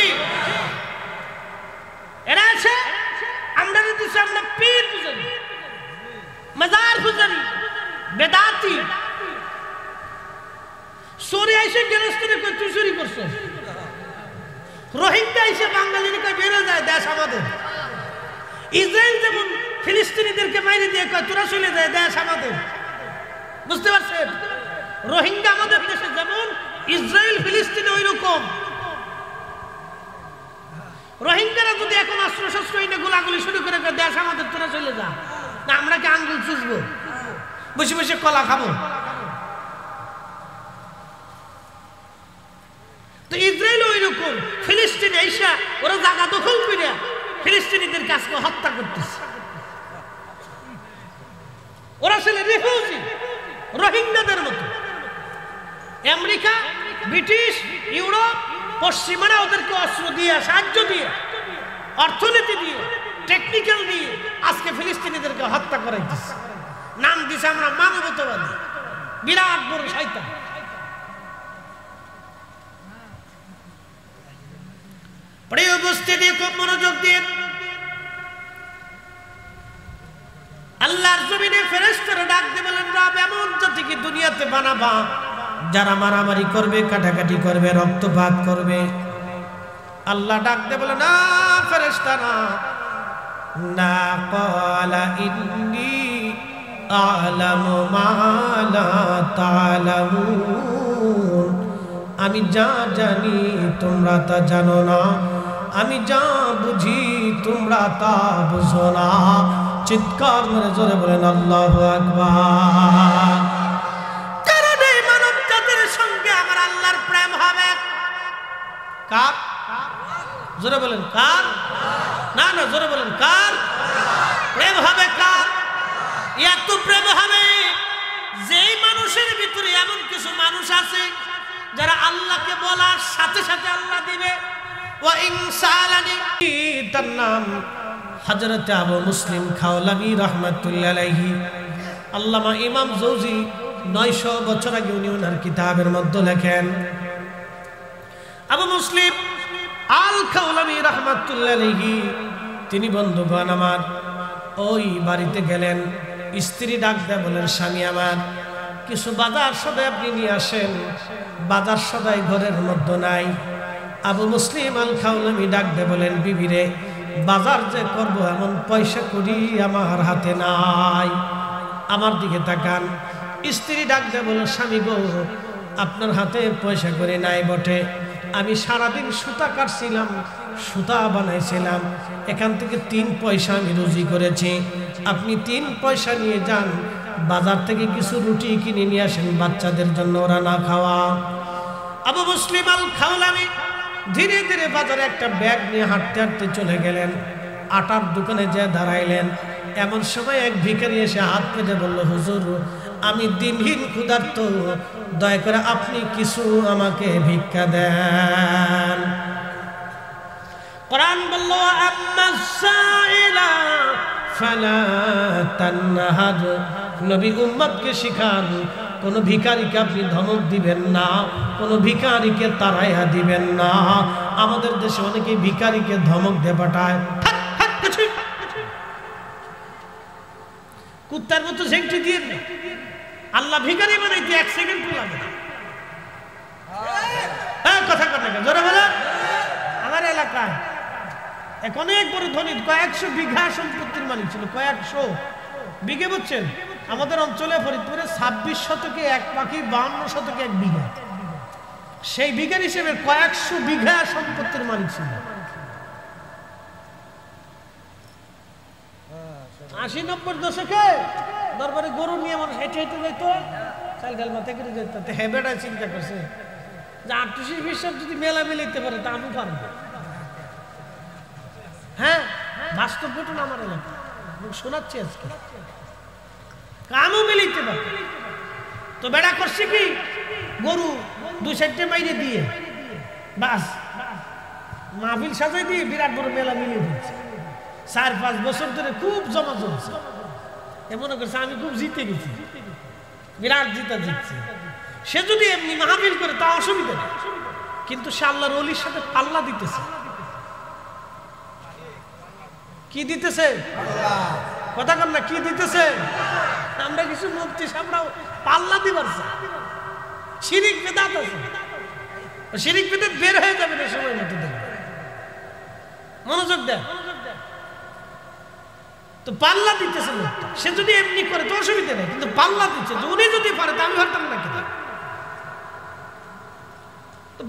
এরা আছে আমরা দিতেছি, আমরা পীর পূজারি, মাজার পূজারি, বেদাতি। চোরে আইসে গেরস্তানে কই তুই চুরি করছো, রোহিঙ্গা আইসে বাঙালির কই বেড়ে যায় দেশ আমাদের। ইসরায়েল যেমন ফিলিস্তিনিদেরকে মাইরে দিয়ে কয় তোরা চলে যায় দেশ আমাদের, বুঝতে পারছেন? রোহিঙ্গা আমাদের দেশে যেমন, ইসরায়েল ফিলিস্তিনে ওই রকম। রোহিঙ্গারা যদি এখন অস্ত্র শস্ত্র এনে গোলাগুলি শুরু করে দেশ আমাদের, তোরা চলে যা, না আমরা কি আঙ্গুল চুষবো, বসে বসে কলা খাবো? তো ইসরায়েল ওই রকম, ফিলিস্তিনে এসা ওরা জায়গা দখল করে ফিলিস্তিনিদের কাজকে হত্যা করতেছে। ওরা ছেলে রিফিউজি, রোহিঙ্গাদের মতো। আমেরিকা, ব্রিটিশ, ইউরোপ, পশ্চিমারা ওদেরকে অস্ত্র দিয়ে, সাহায্য দিয়ে, অর্থনীতি দিয়ে, টেকনিক্যাল দিয়ে আজকে ফিলিস্তিনিদেরকে হত্যা করাইতেছে। নাম দিছে আমরা মানবতাবাদী, বিরাট বড় শয়তান। প্রিয় উপস্থিতি, খুব মনোযোগ দিয়ে আল্লাহর জমিনে ফেরেশতারা ডাক দিয়ে বলেন, রব এমন জাতিকে দুনিয়াতে বানাবা যারা মারামারি করবে, কাটাকাটি করবে, রক্তপাত করবে। আল্লাহ ডাক দিয়ে বলে, না ফেরেশতারা, না ক্বালা ইন্নী আ'লামু মা লা তা'লামুন, আমি যা জানি তোমরা তা জানো না, আমি যা বুঝি তোমরা তা বুঝো না। চিৎকার মেরে জোরে বলেন আল্লাহু আকবার। কারণ এই মানব জাতির সঙ্গে আমার আল্লাহর প্রেম হবে। কার? জোরে বলেন কার? না না, জোরে বলেন কার? প্রেম হবে কার? এত প্রেম হবে যেই মানুষের ভিতরে এমন কিছু মানুষ আছে যারা আল্লাহকে বলার সাথে সাথে আল্লাহ দিবে। ওয়া ইনসালানি, তার নাম হযরত আবু মুসলিম খাওলামি রাহমাতুল্লাহি আলাইহি। আল্লামা ইমাম জৌজি 900 বছর আগে উনি ওনার কিতাবের মধ্যে লেখেন, আবু মুসলিম আল খাওলামি রাহমাতুল্লাহি আলাইহি তিনি বন্ধুগণ আমার ওই বাড়িতে গেলেন। স্ত্রী ডাক দেয়, বলেন স্বামী আমার কিছু বাজার সদাই আপনি নিয়ে আসেন, বাজার সদাই ঘরের মধ্যে নাই। আবু মুসলিম আল খাওলামি ডাক দেয়, বলেন বিবি রে, বাজার যে করব এমন পয়সা করি আমার হাতে নাই। আমার দিকে তাকান। স্ত্রী ডাক দেয়, বলে স্বামী গো, আপনার হাতে পয়সা করে নাই বটে, আমি সারাদিন সুতা কাটছিলাম, সুতা বানাইছিলাম, এখান থেকে 3 পয়সা আমি রুজি করেছি, আপনি 3 পয়সা নিয়ে যান, বাজার থেকে কিছু রুটি কিনে নিয়ে আসেন বাচ্চাদের জন্য, ওরা না খাওয়া। আবু মুসলিম আল খাওলামি ধীরে ধীরে বাজারে একটা ব্যাগ নিয়ে হাঁটতে হাঁটতে চলে গেলেন। আটার দোকানে যেয়ে দাঁড়াইলেন। এমন সময় এক ভিখারি এসে হাত পেতে বলল, হুজুর আমি দিনহীন ক্ষুধার্ত, দয়া করে আপনি কিছু আমাকে ভিক্ষা দেন। কোরআন বলল, আম্মাস সাইলা ফালা তানহার, নবী উম্মতকে শিখান কোন ভিখারিকে আপনি ধমক দিবেন না, কোন ভিখারিকে তাড়াইয়া দিবেন না। আমাদের দেশে অনেকে ভিখারিকে ধমক দিয়ে পাঠায়, কুত্তার মতো ঝেংটি দিয়ে। আল্লাহ ভিখারি বানাইতে 1 সেকেন্ড লাগে না। হ্যাঁ, কথা কথা জোরে বলে। আমার এলাকায় এক অনেক বড় ধনী, কয়েকশো বিঘা সম্পত্তির মালিক ছিল, কয়েকশো বিঘে, বুঝছেন? আমাদের অঞ্চলে ফরিদপুরে 26 শতকে 1 পাখি, 52 শতকে 1 বিঘা। সেই বিঘার হিসেবে কয়েকশো বিঘা সম্পত্তির মালিক ছিল। 80-90 দশকে দরবারে গরু নিয়ে মানুষ হেঁটে হেঁটে যেত, চাল ডাল মাথায় করে যেত। হেবেটা চিন্তা করছে যে 38-20 যদি মেলা মিলাইতে পারে তা আমি পারবো। হ্যাঁ, বাস্তব ঘটনা আমার এলাকা শোনাচ্ছি আজকে। কামও মিলাইতে পারে। তো বেড়া করছে কি গরু 2-4টে মাইরে দিয়ে বাস মাহফিল সাজাই দিয়ে বিরাট বড় মেলা মিলিয়ে দিচ্ছে। 4-5 বছর ধরে খুব জমা চলছে। মনে করছে আমি খুব জিতে গেছি, বিরাট জিতছি। সে যদি এমনি মাহফিল করে তা অসুবিধা নেই, কিন্তু সে আল্লাহর ওলির সাথে পাল্লা দিতেছে। কি দিতেছে? কথা কন না, কি দিতেছে? আমরা কিছু মুফতি সামরাও পাল্লা দিবার চাই। শিরিক বিদআত আছে, শিরিক বিদআত বের হয়ে যাবে না সময় মতো। দেখবে, মনোযোগ দেন। তো পাল্লা দিতেছে লোকটা, সে যদি এমনি করে তো অসুবিধা নেই, কিন্তু পাল্লা দিচ্ছে। উনি যদি পারে তো আমি পারতাম না কেন?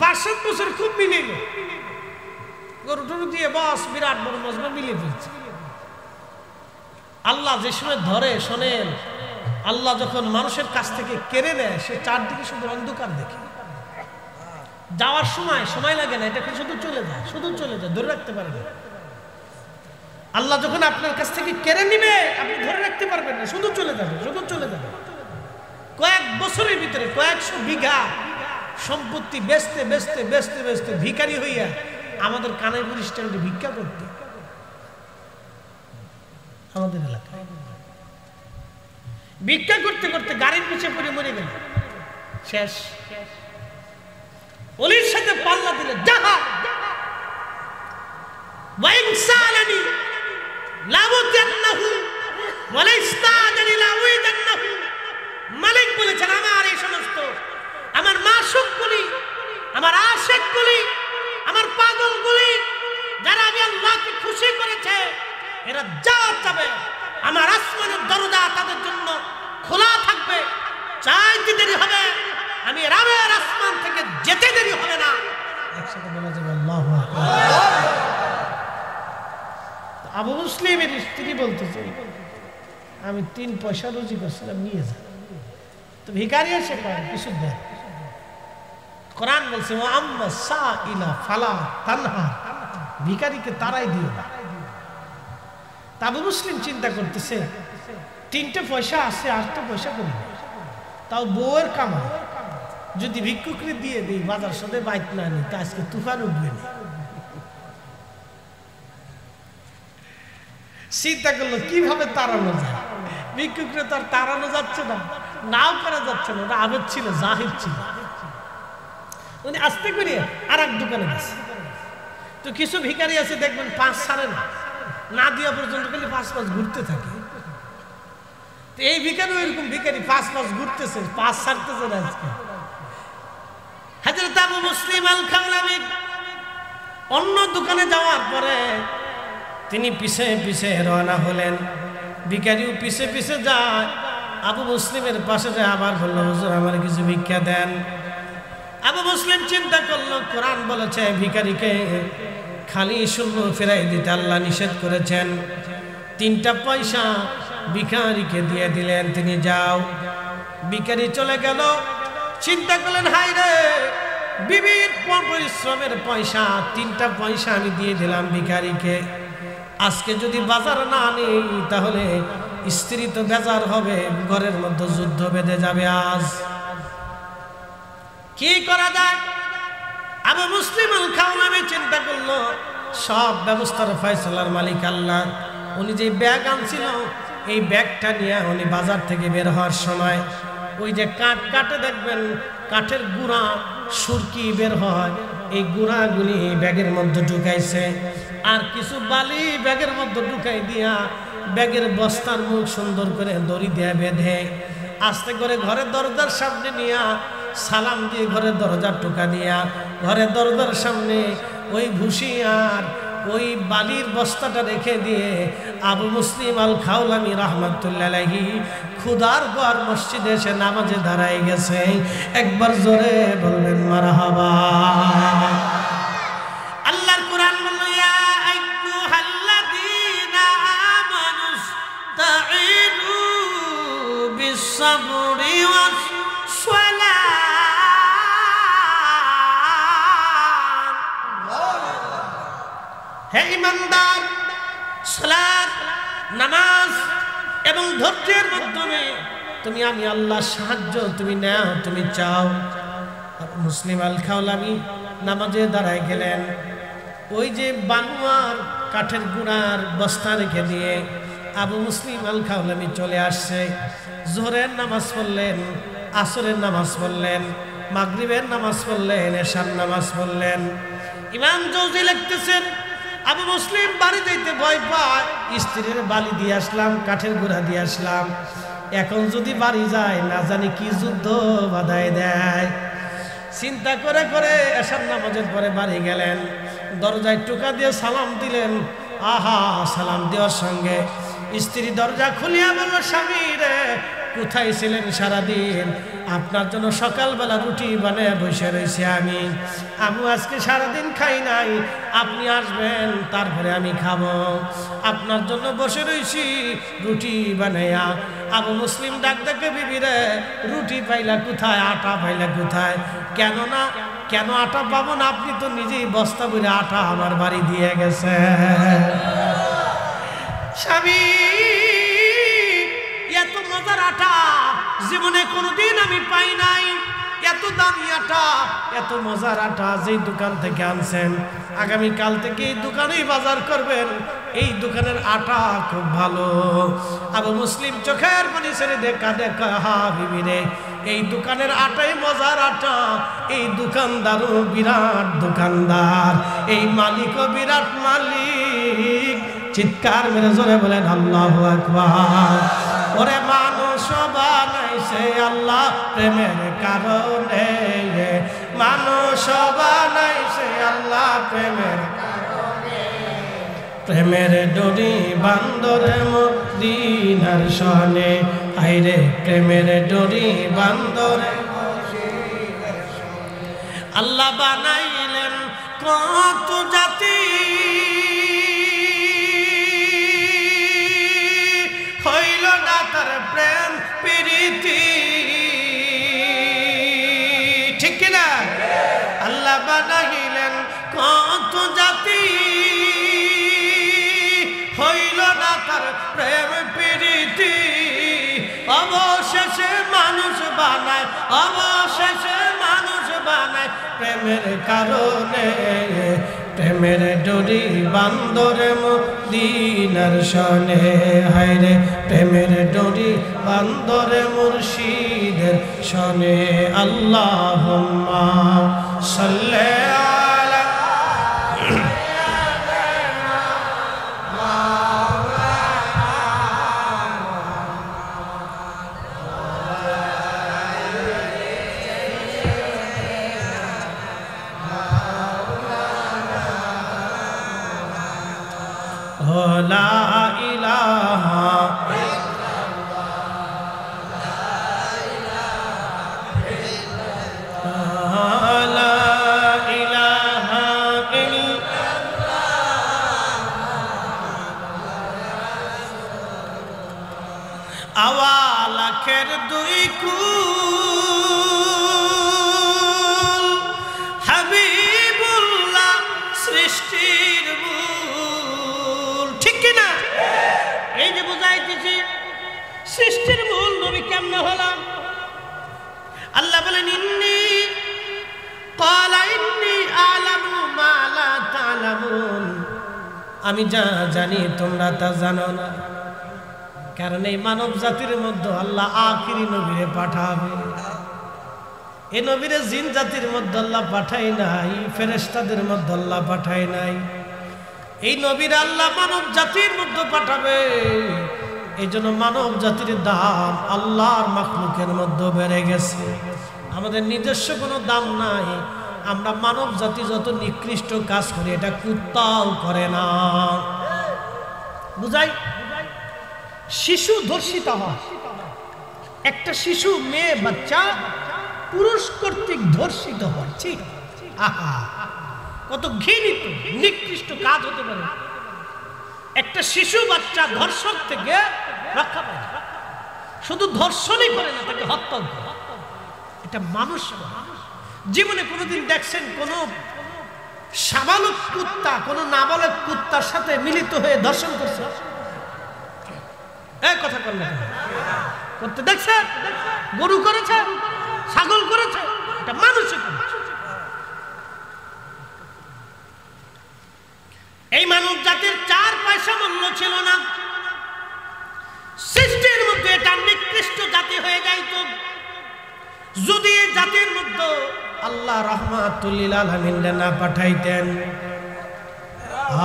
5-7 বছর খুব মিলিয়ে গরু টরু দিয়ে বস বিরাট বড় মজমা মিলিয়ে ফেলছে। আল্লাহ যে সময় ধরে, শোনেন, আল্লাহ যখন মানুষের কাছ থেকে কেড়ে নেয়, সে চারদিকে শুধু অন্ধকার দেখে। যাওয়ার সময় লাগে না, এটা শুধু চলে যায়, শুধু চলে যায়, ধরে রাখতে পারে না। আল্লাহ যখন আপনার কাছ থেকে কেড়ে নিবে, আপনি ধরে রাখতে পারবেন না, শুধু চলে যাবে, শুধু চলে যাবে। কয়েক বছরের ভিতরে কয়েকশো বিঘা সম্পত্তি বেচতে বেচতে বেচতে বেচতে ভিখারি হইয়া আমাদের কানাইপুর স্ট্যান্ডে ভিক্ষা করতে, আমাদের এলাকায় ভিক্ষা করতে করতে গাড়ির পিছে পড়ে মরে গেল, শেষ। ওলির সাথে পাল্লা দিলে যাহা ওয়াইনসালানি লাউজান্নাহু ওয়ালাইস্তাদানি লাউইদান্নাহু। মালিক বলেছেন, আমার এই সমস্ত আমার মাশুকগুলি, আমার আশিকগুলি, আমার পাগলগুলি, যারা আমি আল্লাহকে খুশি করেছে, এরা যা চাবে আমার আসমানের দরজা তাদের জন্য খোলা থাকবে। চাইতে দেরি হবে, আমি রাবের আসমান থেকে যেতে দেরি হবে না। একসাথে বলা যাবে আল্লাহু আকবার। আবু মুসলিমের স্ত্রী বলতেছে, আমি 3 পয়সা রুজি করছিলাম, নিয়ে যা। তো ভিখারি এসে কয় কিছু দেন। কোরআন বলছে, ও আম্মা সাইলা ফালা তানহা, ভিখারিকে তারাই দিও না। আবু মুসলিম চিন্তা করতেছে, 3টে পয়সা আছে, 8টে পয়সা করি, তাও বউয়ের কামাই, যদি ভিক্ষুকরে দিয়ে দিই বাজার সাথে বাইক না নি, তা আজকে তুফান উঠবে না। চিন্তা করলো কিভাবে তাড়ানো যায়। ভিক্ষুকরে তো আর তাড়ানো যাচ্ছে না, নাও করা যাচ্ছে না, ওটা আবেদ ছিল, জাহির ছিল। উনি আস্তে করে আর এক দোকানে গেছে। তো কিছু ভিখারি আছে দেখবেন 5 ছাড়ে না, না দিয়া পর্যন্ত খালি 5 ঘুরতে থাকে। তো এই ভিখারি এরকম ভিখারি 5 ঘুরতেছে, 5 ছাড়তেছে না। আজকে হযরত আবু মুসলিম আল খাওলামি অন্য দোকানে যাওয়ার পরে তিনি পিছে পিছে রওনা হলেন। ভিখারিও পিছে পিছে যায়, আবু মুসলিমের পাশে যায়, আবার বলল, হুজুর আমার কিছু ভিক্ষা দেন। আবু মুসলিম চিন্তা করলো, কোরআন বলেছে ভিখারিকে খালি শূন্য ফেরাই দিতে আল্লাহ নিষেধ করেছেন। 3টা পয়সা ভিখারিকে দিয়ে দিলেন, তিনি যাও। ভিখারি চলে গেল। চিন্তা করলেন, হাই রে, বিবির পরিশ্রমের পয়সা, 3টা পয়সা আমি দিয়ে দিলাম ভিখারিকে। আজকে যদি বাজার না নেই তাহলে স্ত্রী তো বেজার হবে, ঘরের মধ্যে যুদ্ধ বেঁধে যাবে। আজ কি করা যায়? আবু মুসলিম আল খাওলামি চিন্তা করলো, সব ব্যবস্থার ফয়সালার মালিক আল্লাহ। উনি যে ব্যাগ আনছিল, এই ব্যাগটা নিয়ে উনি বাজার থেকে বের হওয়ার সময় ওই যে কাঠ কাটে দেখবেন, কাঠের গুঁড়া সুরকি বের হয়, এই গুঁড়াগুলি ব্যাগের মধ্যে ঢুকাইছে। আর কিছু বালি ব্যাগের মধ্যে ঢুকাই দিয়া ব্যাগের বস্তার মুখ সুন্দর করে দড়ি দিয়ে বেঁধে আস্তে করে ঘরের দরজার সামনে নিয়া সালাম দিয়ে ঘরের দরজার টোকা দিয়া ঘরের দরজার সামনে ওই ভুসি আর ওই বালির বস্তাটা রেখে দিয়ে আবু মুসলিম আল খাওলামি রাহমাতুল্লাহ আলাইহি খুদার ঘর মসজিদে এসে নামাজে দাঁড়ায় গেছে। একবার জোরে বলবেন মারহাবা। আল্লাহর কোরআন বলল, ইয়া আইয়ুহাল্লাযীনা আমানুস্তাঈনু বিস-সাবরি ওয়াস-সালাহ। হে ঈমানদার, সালাত, নামাজ এবং ধৈর্যের মাধ্যমে তুমি আমি আল্লাহর সাহায্য তুমি নাও, তুমি চাও। মুসলিম আল খাওলামি নামাজে দাঁড়ায় গেলেন। ওই যে বানুয়ার কাঠের গুঁড়ার বস্তা রেখে দিয়ে আবু মুসলিম আল খাওলামি চলে আসছে। জোহরের নামাজ পড়লেন, আসরের নামাজ পড়লেন, মাগরিবের নামাজ পড়লেন, এশার নামাজ পড়লেন। ইমাম জৌজি লিখতেছেন, আবু মুসলিম বাড়ি যাইতে ভয় পায়, স্ত্রীর বালি দিয়ে আসলাম, কাঠের গুঁড়া দিয়ে আসলাম, এখন যদি বাড়ি যায় না জানি কি যুদ্ধ বাধায় দেয়। চিন্তা করে করে এশার নামাজের পরে বাড়ি গেলেন। দরজায় টোকা দিয়ে সালাম দিলেন। আহা, সালাম দেওয়ার সঙ্গে স্ত্রী দরজা খুলিয়া বলল, স্বামী রে কোথায় ছিলেন সারাদিন? আপনার জন্য সকালবেলা রুটি বানিয়ে বসে রয়েছি আমি আজকে সারাদিন খাই নাই, আপনি আসবেন তারপরে আমি খাবো, আপনার জন্য বসে রয়েছি রুটি বানাইয়া। আবু মুসলিম ডাক ডাকে, বিবি রে রুটি পাইলা কোথায়, আটা পাইলা কোথায়? কেন আটা পাবো না? আপনি তো নিজেই বস্তা ভরে আটা আমার বাড়ি দিয়ে গেছে। স্বামী, এত মজার আটা জীবনে কোনোদিন আমি পাই নাই, এত দামি আটা, এত মজার আটা যেই দোকান থেকে আনছেন, আগামীকাল থেকে এই দোকানেই বাজার করবেন, এই দোকানের আটা খুব ভালো। আবু মুসলিম চোখের পানি ছেড়ে দেখা দেখা, হা বিবি রে এই দোকানের আটাই মজার আটা, এই দোকানদারও বিরাট দোকানদার, এই মালিকও বিরাট মালিক। চিৎকার মেরে জোরে বলেন আল্লাহু আকবার। ওরে মানুষ বানাইছে আল্লাহ প্রেমের কারণে, মানুষ বানাইছে আল্লাহ প্রেমের কারণে, প্রেমের ডোরি বান্দরে মদিনার শনে, হায়রে প্রেমের ডোরি বান্দরে আল্লাহ বানাইলেন কত জাতি, হইল না তার প্রেম প্রীতি, ঠিক কিনা? আল্লাহ বানাইলেন কত জাতি, হইল না তার প্রেম প্রীতি, অবশেষে মানুষ বানায়, অবশেষে মানুষ বানায় প্রেমের কারণে, প্রেমের ডোরি বান্দরে মদিনার শনে, হায়রে প্রেমের ডোরি বান্দরে মুর্শিদের শনে। আল্লাহুম্মা সাল্লি আলা লা ইলাহা আওয়ালাখের দুই কুল, হাবিবুল্লাহ সৃষ্টির মূল, ঠিক কিনা? এই যে বুঝাইতেছি সৃষ্টির মূল নবী কেমনে হলাম? আল্লাহ বলেন, ইন্নী ক্বালা ইন্নী আ'লামু মা লা তা'লামুন, আমি যা জানি তোমরা তা জানো না। কারণ এই মানব জাতির মধ্যে আল্লাহ আখিরি নবীরে পাঠাবে। এই নবীরে জিন জাতির মধ্যে আল্লাহ পাঠায় নাই, ফেরেশতাদের মধ্যে আল্লাহ পাঠায় নাই। এই নবীর আল্লাহ মানব জাতির মধ্যে পাঠাবে। এই জন্য মানব জাতির দাম আল্লাহর মাখলুকের মধ্যে বেড়ে গেছে। আমাদের নিজস্ব কোনো দাম নাই। আমরা মানব জাতি যত নিকৃষ্ট কাজ করি এটা কুত্তাও করে না। বুঝাই? শিশু ধর্ষিত হয়, একটা শিশু মেয়ে বাচ্চা পুরুষ কর্তৃক ধর্ষিত হয়, ঠিক? আহা, কত ঘৃণিত নিকৃষ্ট কাজ হতে পারে। একটা শিশু বাচ্চা ধর্ষক থেকে রক্ষা পায়, শুধু ধর্ষণই করে না, তাকে হত্যা করে। এটা মানুষ জীবনে কোনোদিন দেখছেন কোন সাবালক কুত্তা কোন নাবালক কুত্তার সাথে মিলিত হয়ে ধর্ষণ করছে? কথা বললে করতে দেখছে? গরু করেছে, ছাগল করেছে, এটা মানুষ। এই মানব জাতির 4 পয়সা মূল্য ছিল না, সৃষ্টির মধ্যে এটা নিকৃষ্ট জাতি হয়ে যাইত যদি এই জাতির মধ্যে আল্লাহ রাহমাতুল লিল আলামিন না পাঠাইতেন।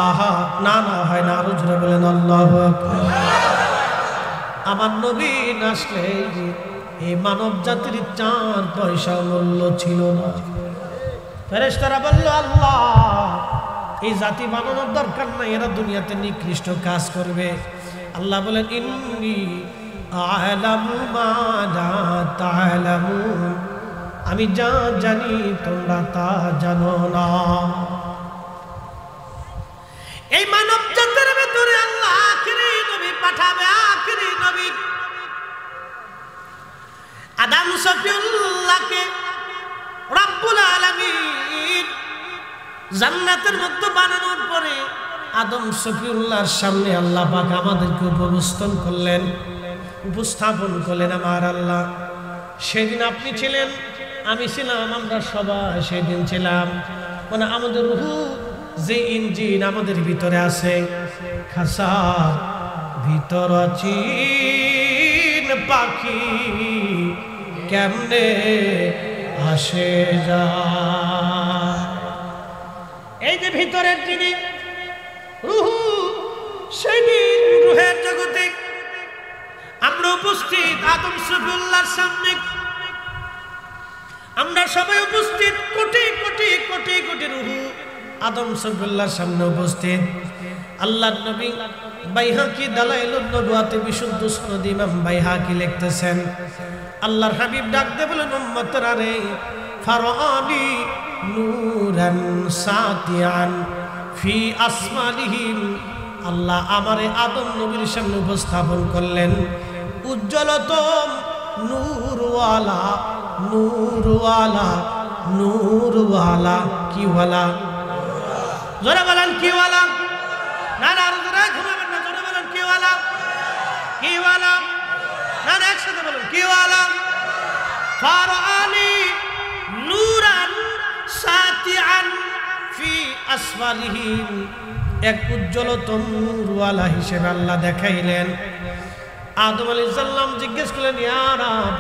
আহা, না না হয় না, আরো জোরে বলেন আল্লাহু আকবার। আমার নবী আসলে এই মানব জাতির 4 পয়সা মূল্য ছিল না। ফেরেশতারা বলল, আল্লাহ এই জাতি বানানোর দরকার নাই, এরা দুনিয়াতে নিকৃষ্ট কাজ করবে। আল্লাহ বলেন, ইন্নী আ'লামু মা লা তা'লামুন, আমি যা জানি তোমরা তা জানো না। এই মানব জাতির ভিতরে আল্লাহ আখিরি নবী পাঠাবে, আখিরি নবী আদম সফিউল্লাহকে রব্বুল আলামিন জান্নাতের মধ্যে বানানোর পরে আদম সফিউল্লাহর সামনে আল্লাহ পাক আমাদেরকে উপস্থাপন করলেন। আমার আল্লাহ, সেদিন আপনি ছিলেন, আমি ছিলাম, আমরা সবাই সেদিন ছিলাম। মানে আমাদের রূহ যে ইঞ্জিন আমাদের ভিতরে আছে, খাসা ভিতর চিন পাখি কেমনে আসে যায়। এই যে ভিতরের যিনি রূহ, সেই রূহের জগতে আমরা উপস্থিত আদম সফিউল্লাহর সামনে। আমরা সবাই উপস্থিত, কোটি কোটি কোটি কোটি রূহ আদম সফিউল্লাহর সামনে উপস্থিত। আল্লাহর নবী বাইহাকি দালাইলুন নবুয়াতে বিশুদ্ধ সনদ ইমাম বাইহাকি লিখতেছেন, আল্লাহর হাবিব ডাক দিয়ে বলেন, উম্মতরা রে, ফারানি নূরান সাতিয়ান ফি আসমালিহিম। আল্লাহ আমারে আদম নবীর সামনে উপস্থাপন করলেন উজ্জ্বলতম নূরওয়ালা, নূরওয়ালা, নূরওয়ালা। কিওয়ালা? জোরে বলেন কিওয়ালা। না না, আরো জোরে ঘুমাবেন না, জোরে বলেন কিওয়ালা। কিওয়ালা? না না, একসাথে বলেন কিওয়ালা। ফারানি নূরান সাতিয়ান ফি আসফালিহিম, এক উজ্জ্বলতম নূরওয়ালা হিসেবে আল্লাহ দেখাইলেন। আদম আলাইহিস সালাম জিজ্ঞেস করলেন, ইয়া রাব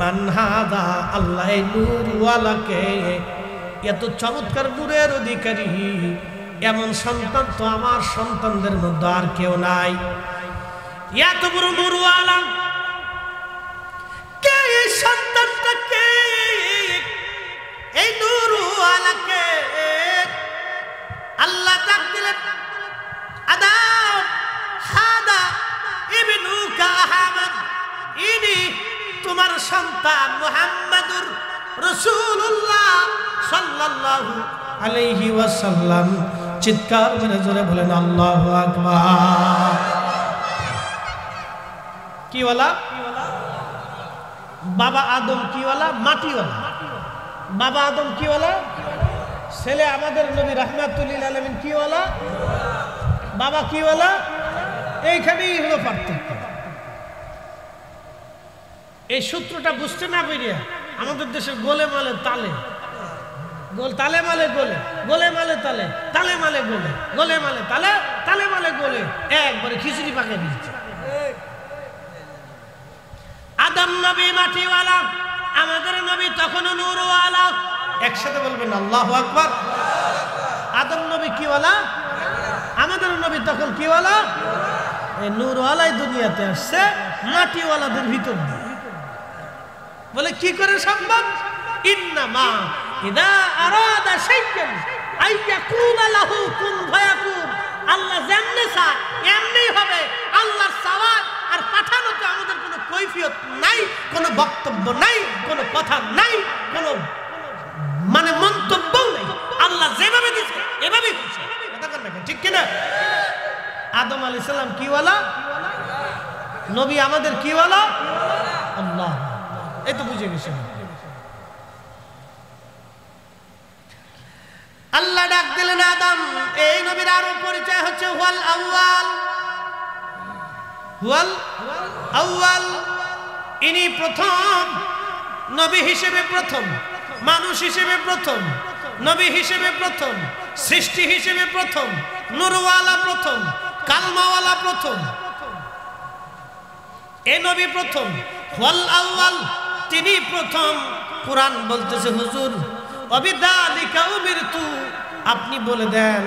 মান হাদা? আল্লাহ এই নূরওয়ালাকে, এত চমৎকার নূরের অধিকারী এমন সন্তান তো আমার সন্তানদের মধ্যে আর কেউ নাই। এত বড় নূরওয়ালা কে? এই সন্তানটা কে? এই নূরওয়ালাকে আল্লাহ ডাক দিলেন, আদম হাদা ইবনুকা আহমদ, ইনি তোমার সন্তান মুহাম্মাদুর রাসূলুল্লাহ সাল্লাল্লাহু আলাইহি ওয়াসাল্লাম। চিৎকার করে জোরে বলেন আল্লাহু আকবার। কিওয়ালা? বাবা আদম কিওয়ালা? মাটিওয়ালা। বাবা আদম কিওয়ালা? ছেলে আমাদের নবী রাহমাতুল লিল আলামিন কিওয়ালা? বাবা কিওয়ালা? এইখানেই হলো পার্থক্য। এই সূত্রটা বুঝতে না পেরিয়া আমাদের দেশের গোলে মালে তালে, তালে মালে গোলে, গোলে মালে তালে, তালে মালে গোলে, গোলে মালে তালে, তালে মালে গোলে, একবারে খিচুড়ি পাকে দিচ্ছে। আদম নবী মাটিওয়ালা, আমাদের নবী তখনও নূরওয়ালা। একসাথে বলবেন আল্লাহু আকবার। আদম নবী কিওয়ালা, আমাদের নবী তখন কিওয়ালা? এই নূরওয়ালাই দুনিয়াতে আসছে মাটিওয়ালাদের ভিতর দিয়ে। বলে কি করে সম্ভব? ইন্নামা ইদা আরাদা শাইআন আইয়াকুনা লাহু কুন ফায়াকুন। আল্লাহ যেমনে চায় এমনিই হবে। আল্লাহর চাওয়া আর পাঠানোতে আমাদের কোনো কৈফিয়ত নাই, কোনো বক্তব্য নাই, কোনো কথা নাই, কোনো মানে মন্তব্য নাই। আল্লাহ যেভাবে দিচ্ছে এভাবেই দিচ্ছে। কথা বলেন না, ঠিক কিনা? আদম আলাইহিস সালাম কিওয়ালা, নবী আমাদের কিওয়ালা? আল্লাহ। এই তো বুঝে গেছে। আল্লাহ ডাক দিলেন, আদম, এই নবীর আরো পরিচয় হচ্ছে হুয়াল আউয়াল। হুয়াল আউয়াল, ইনি প্রথম নবী হিসেবে, প্রথম মানুষ হিসেবে, প্রথম নবী হিসেবে, প্রথম সৃষ্টি হিসেবে, প্রথম নূরওয়ালা, প্রথম কালমাওয়ালা, প্রথম এই নবী প্রথম। ওয়াল আউয়াল, তিনি প্রথম। কুরআন বলতেছে হুজুর অবিদালিকা উমিরতু, আপনি বলে দেন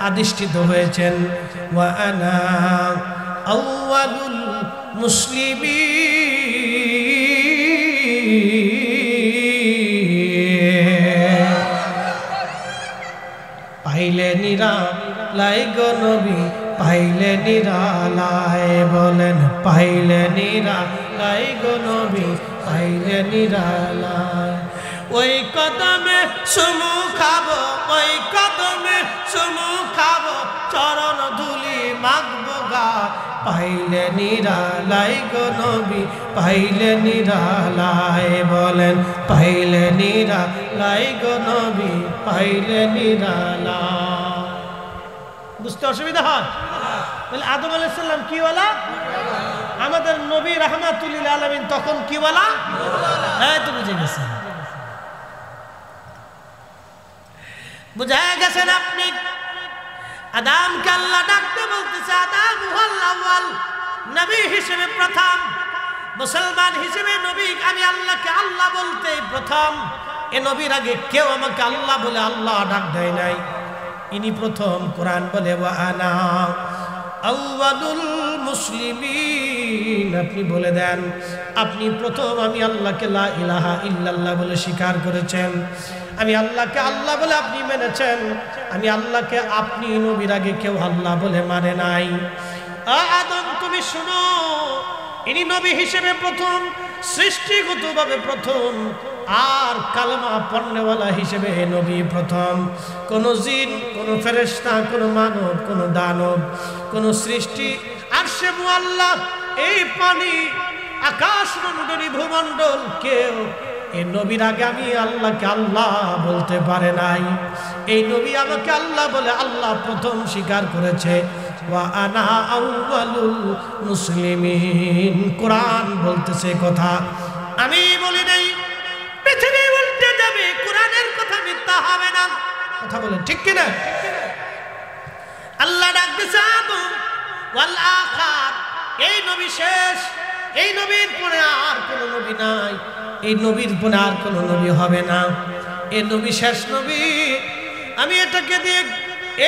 আদিষ্ঠিত হয়েছেন। ওয়া আনা আউয়ালুল মুসলিমিন। পাইলে নিরালায় গো নবী, পাইলে নিরালায়, বলেন পাইলে নিরালায় গো নবী, পাইলে নিরালায়। ওই কদমে চুমু খাবো, ওই কদমে চুমু খাবো, চরণ ধুলি মাগবো গা, পাইলে নিরালায় গো নবী, পাইলে নিরালায়, বলেন পাইলে নিরালায় গো নবী, পাইলে নিরালায়। বুঝতে অসুবিধা হয়? বলে আদম আলাইহিস সালাম কি বলা? আমাদের নবী রাহমাতুল লিল আলামিন তখন কি বলা? হ্যাঁ, তো বুঝে গেছেন, বুঝা গেছেন আপনি। আদমকে আল্লাহ ডাকতে বলতেছে, আদম হুয়াল আউয়াল, নবী হিসেবে প্রথম, মুসলমান হিসেবে নবী, আমি আল্লাহকে আল্লাহ বলতে প্রথম। এ নবীর আগে কেউ আমাকে আল্লাহ বলে আল্লাহ ডাক দেয় নাই, ইনি প্রথম। কোরআন বলে ওয়া আনা আউয়ালুল মুসলিমিন, আপনি বলে দেন আপনি প্রথম। আমি আল্লাহকে লা ইলাহা ইল্লাল্লাহ বলে স্বীকার করেছেন, আমি আল্লাহকে আল্লাহ বলে আপনি মেনেছেন, আমি আল্লাহকে আপনি নবীর আগে কেউ আল্লাহ বলে মানে নাই। আদম তুমি শুনো, ইনি নবী হিসেবে প্রথম, সৃষ্টিগতভাবে প্রথম, আর কালমা পড়নেওয়ালা হিসেবে নবী প্রথম। কোন জিন, কোন ফেরেশতা, কোন মানব, কোন দানব, কোন সৃষ্টি আরশে মুআল্লাহ, এই পানি, আকাশ মণ্ডলী, ভূমণ্ডল, কেউ এই নবীর আগে আমি আল্লাহকে আল্লাহ বলতে পারে নাই। এই নবী আমাকে আল্লাহ বলে আল্লাহ প্রথম স্বীকার করেছে। ওয়া আনা আউয়ালুল মুসলিমিন, কোরআন বলতেছে কথা, আমি বলি নাই। পৃথিবী উল্টে যাবে, কোরআনের কথা মিথ্যা হবে না। কথা বলেন ঠিক কিনা? আল্লাহ ডাক দিছে আদম ওয়াল আখার, এই নবী শেষ, এই নবীর পরে আর কোনো নবী নাই, এই নবীর পরে আর কোনো নবী হবে না, এই নবী শেষ নবী। আমি এটাকে দিয়ে,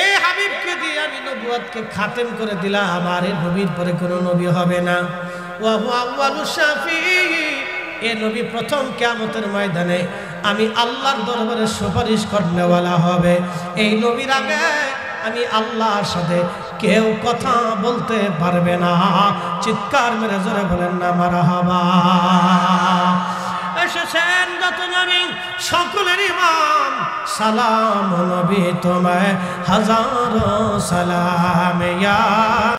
এই হাবিবকে দিয়ে আমি নবুয়তকে খাতেম করে দিলাম, আমার এই নবীর পরে কোনো নবী হবে না। ওয়া হুয়া আউয়ালুশ শাফিঈ, এই নবী প্রথম কিয়ামতের ময়দানে আমি আল্লাহর দরবারে সুপারিশ করনেওয়ালা হবে। এই নবীর আগে আমি আল্লাহর সাথে কেউ কথা বলতে পারবে না। চিৎকার মেরে জোরে বলেন না মারহাবা। এসেছেন যত নবী সকলের ইমাম, সালাম নবী তোমায় হাজারো সালাম। ইয়া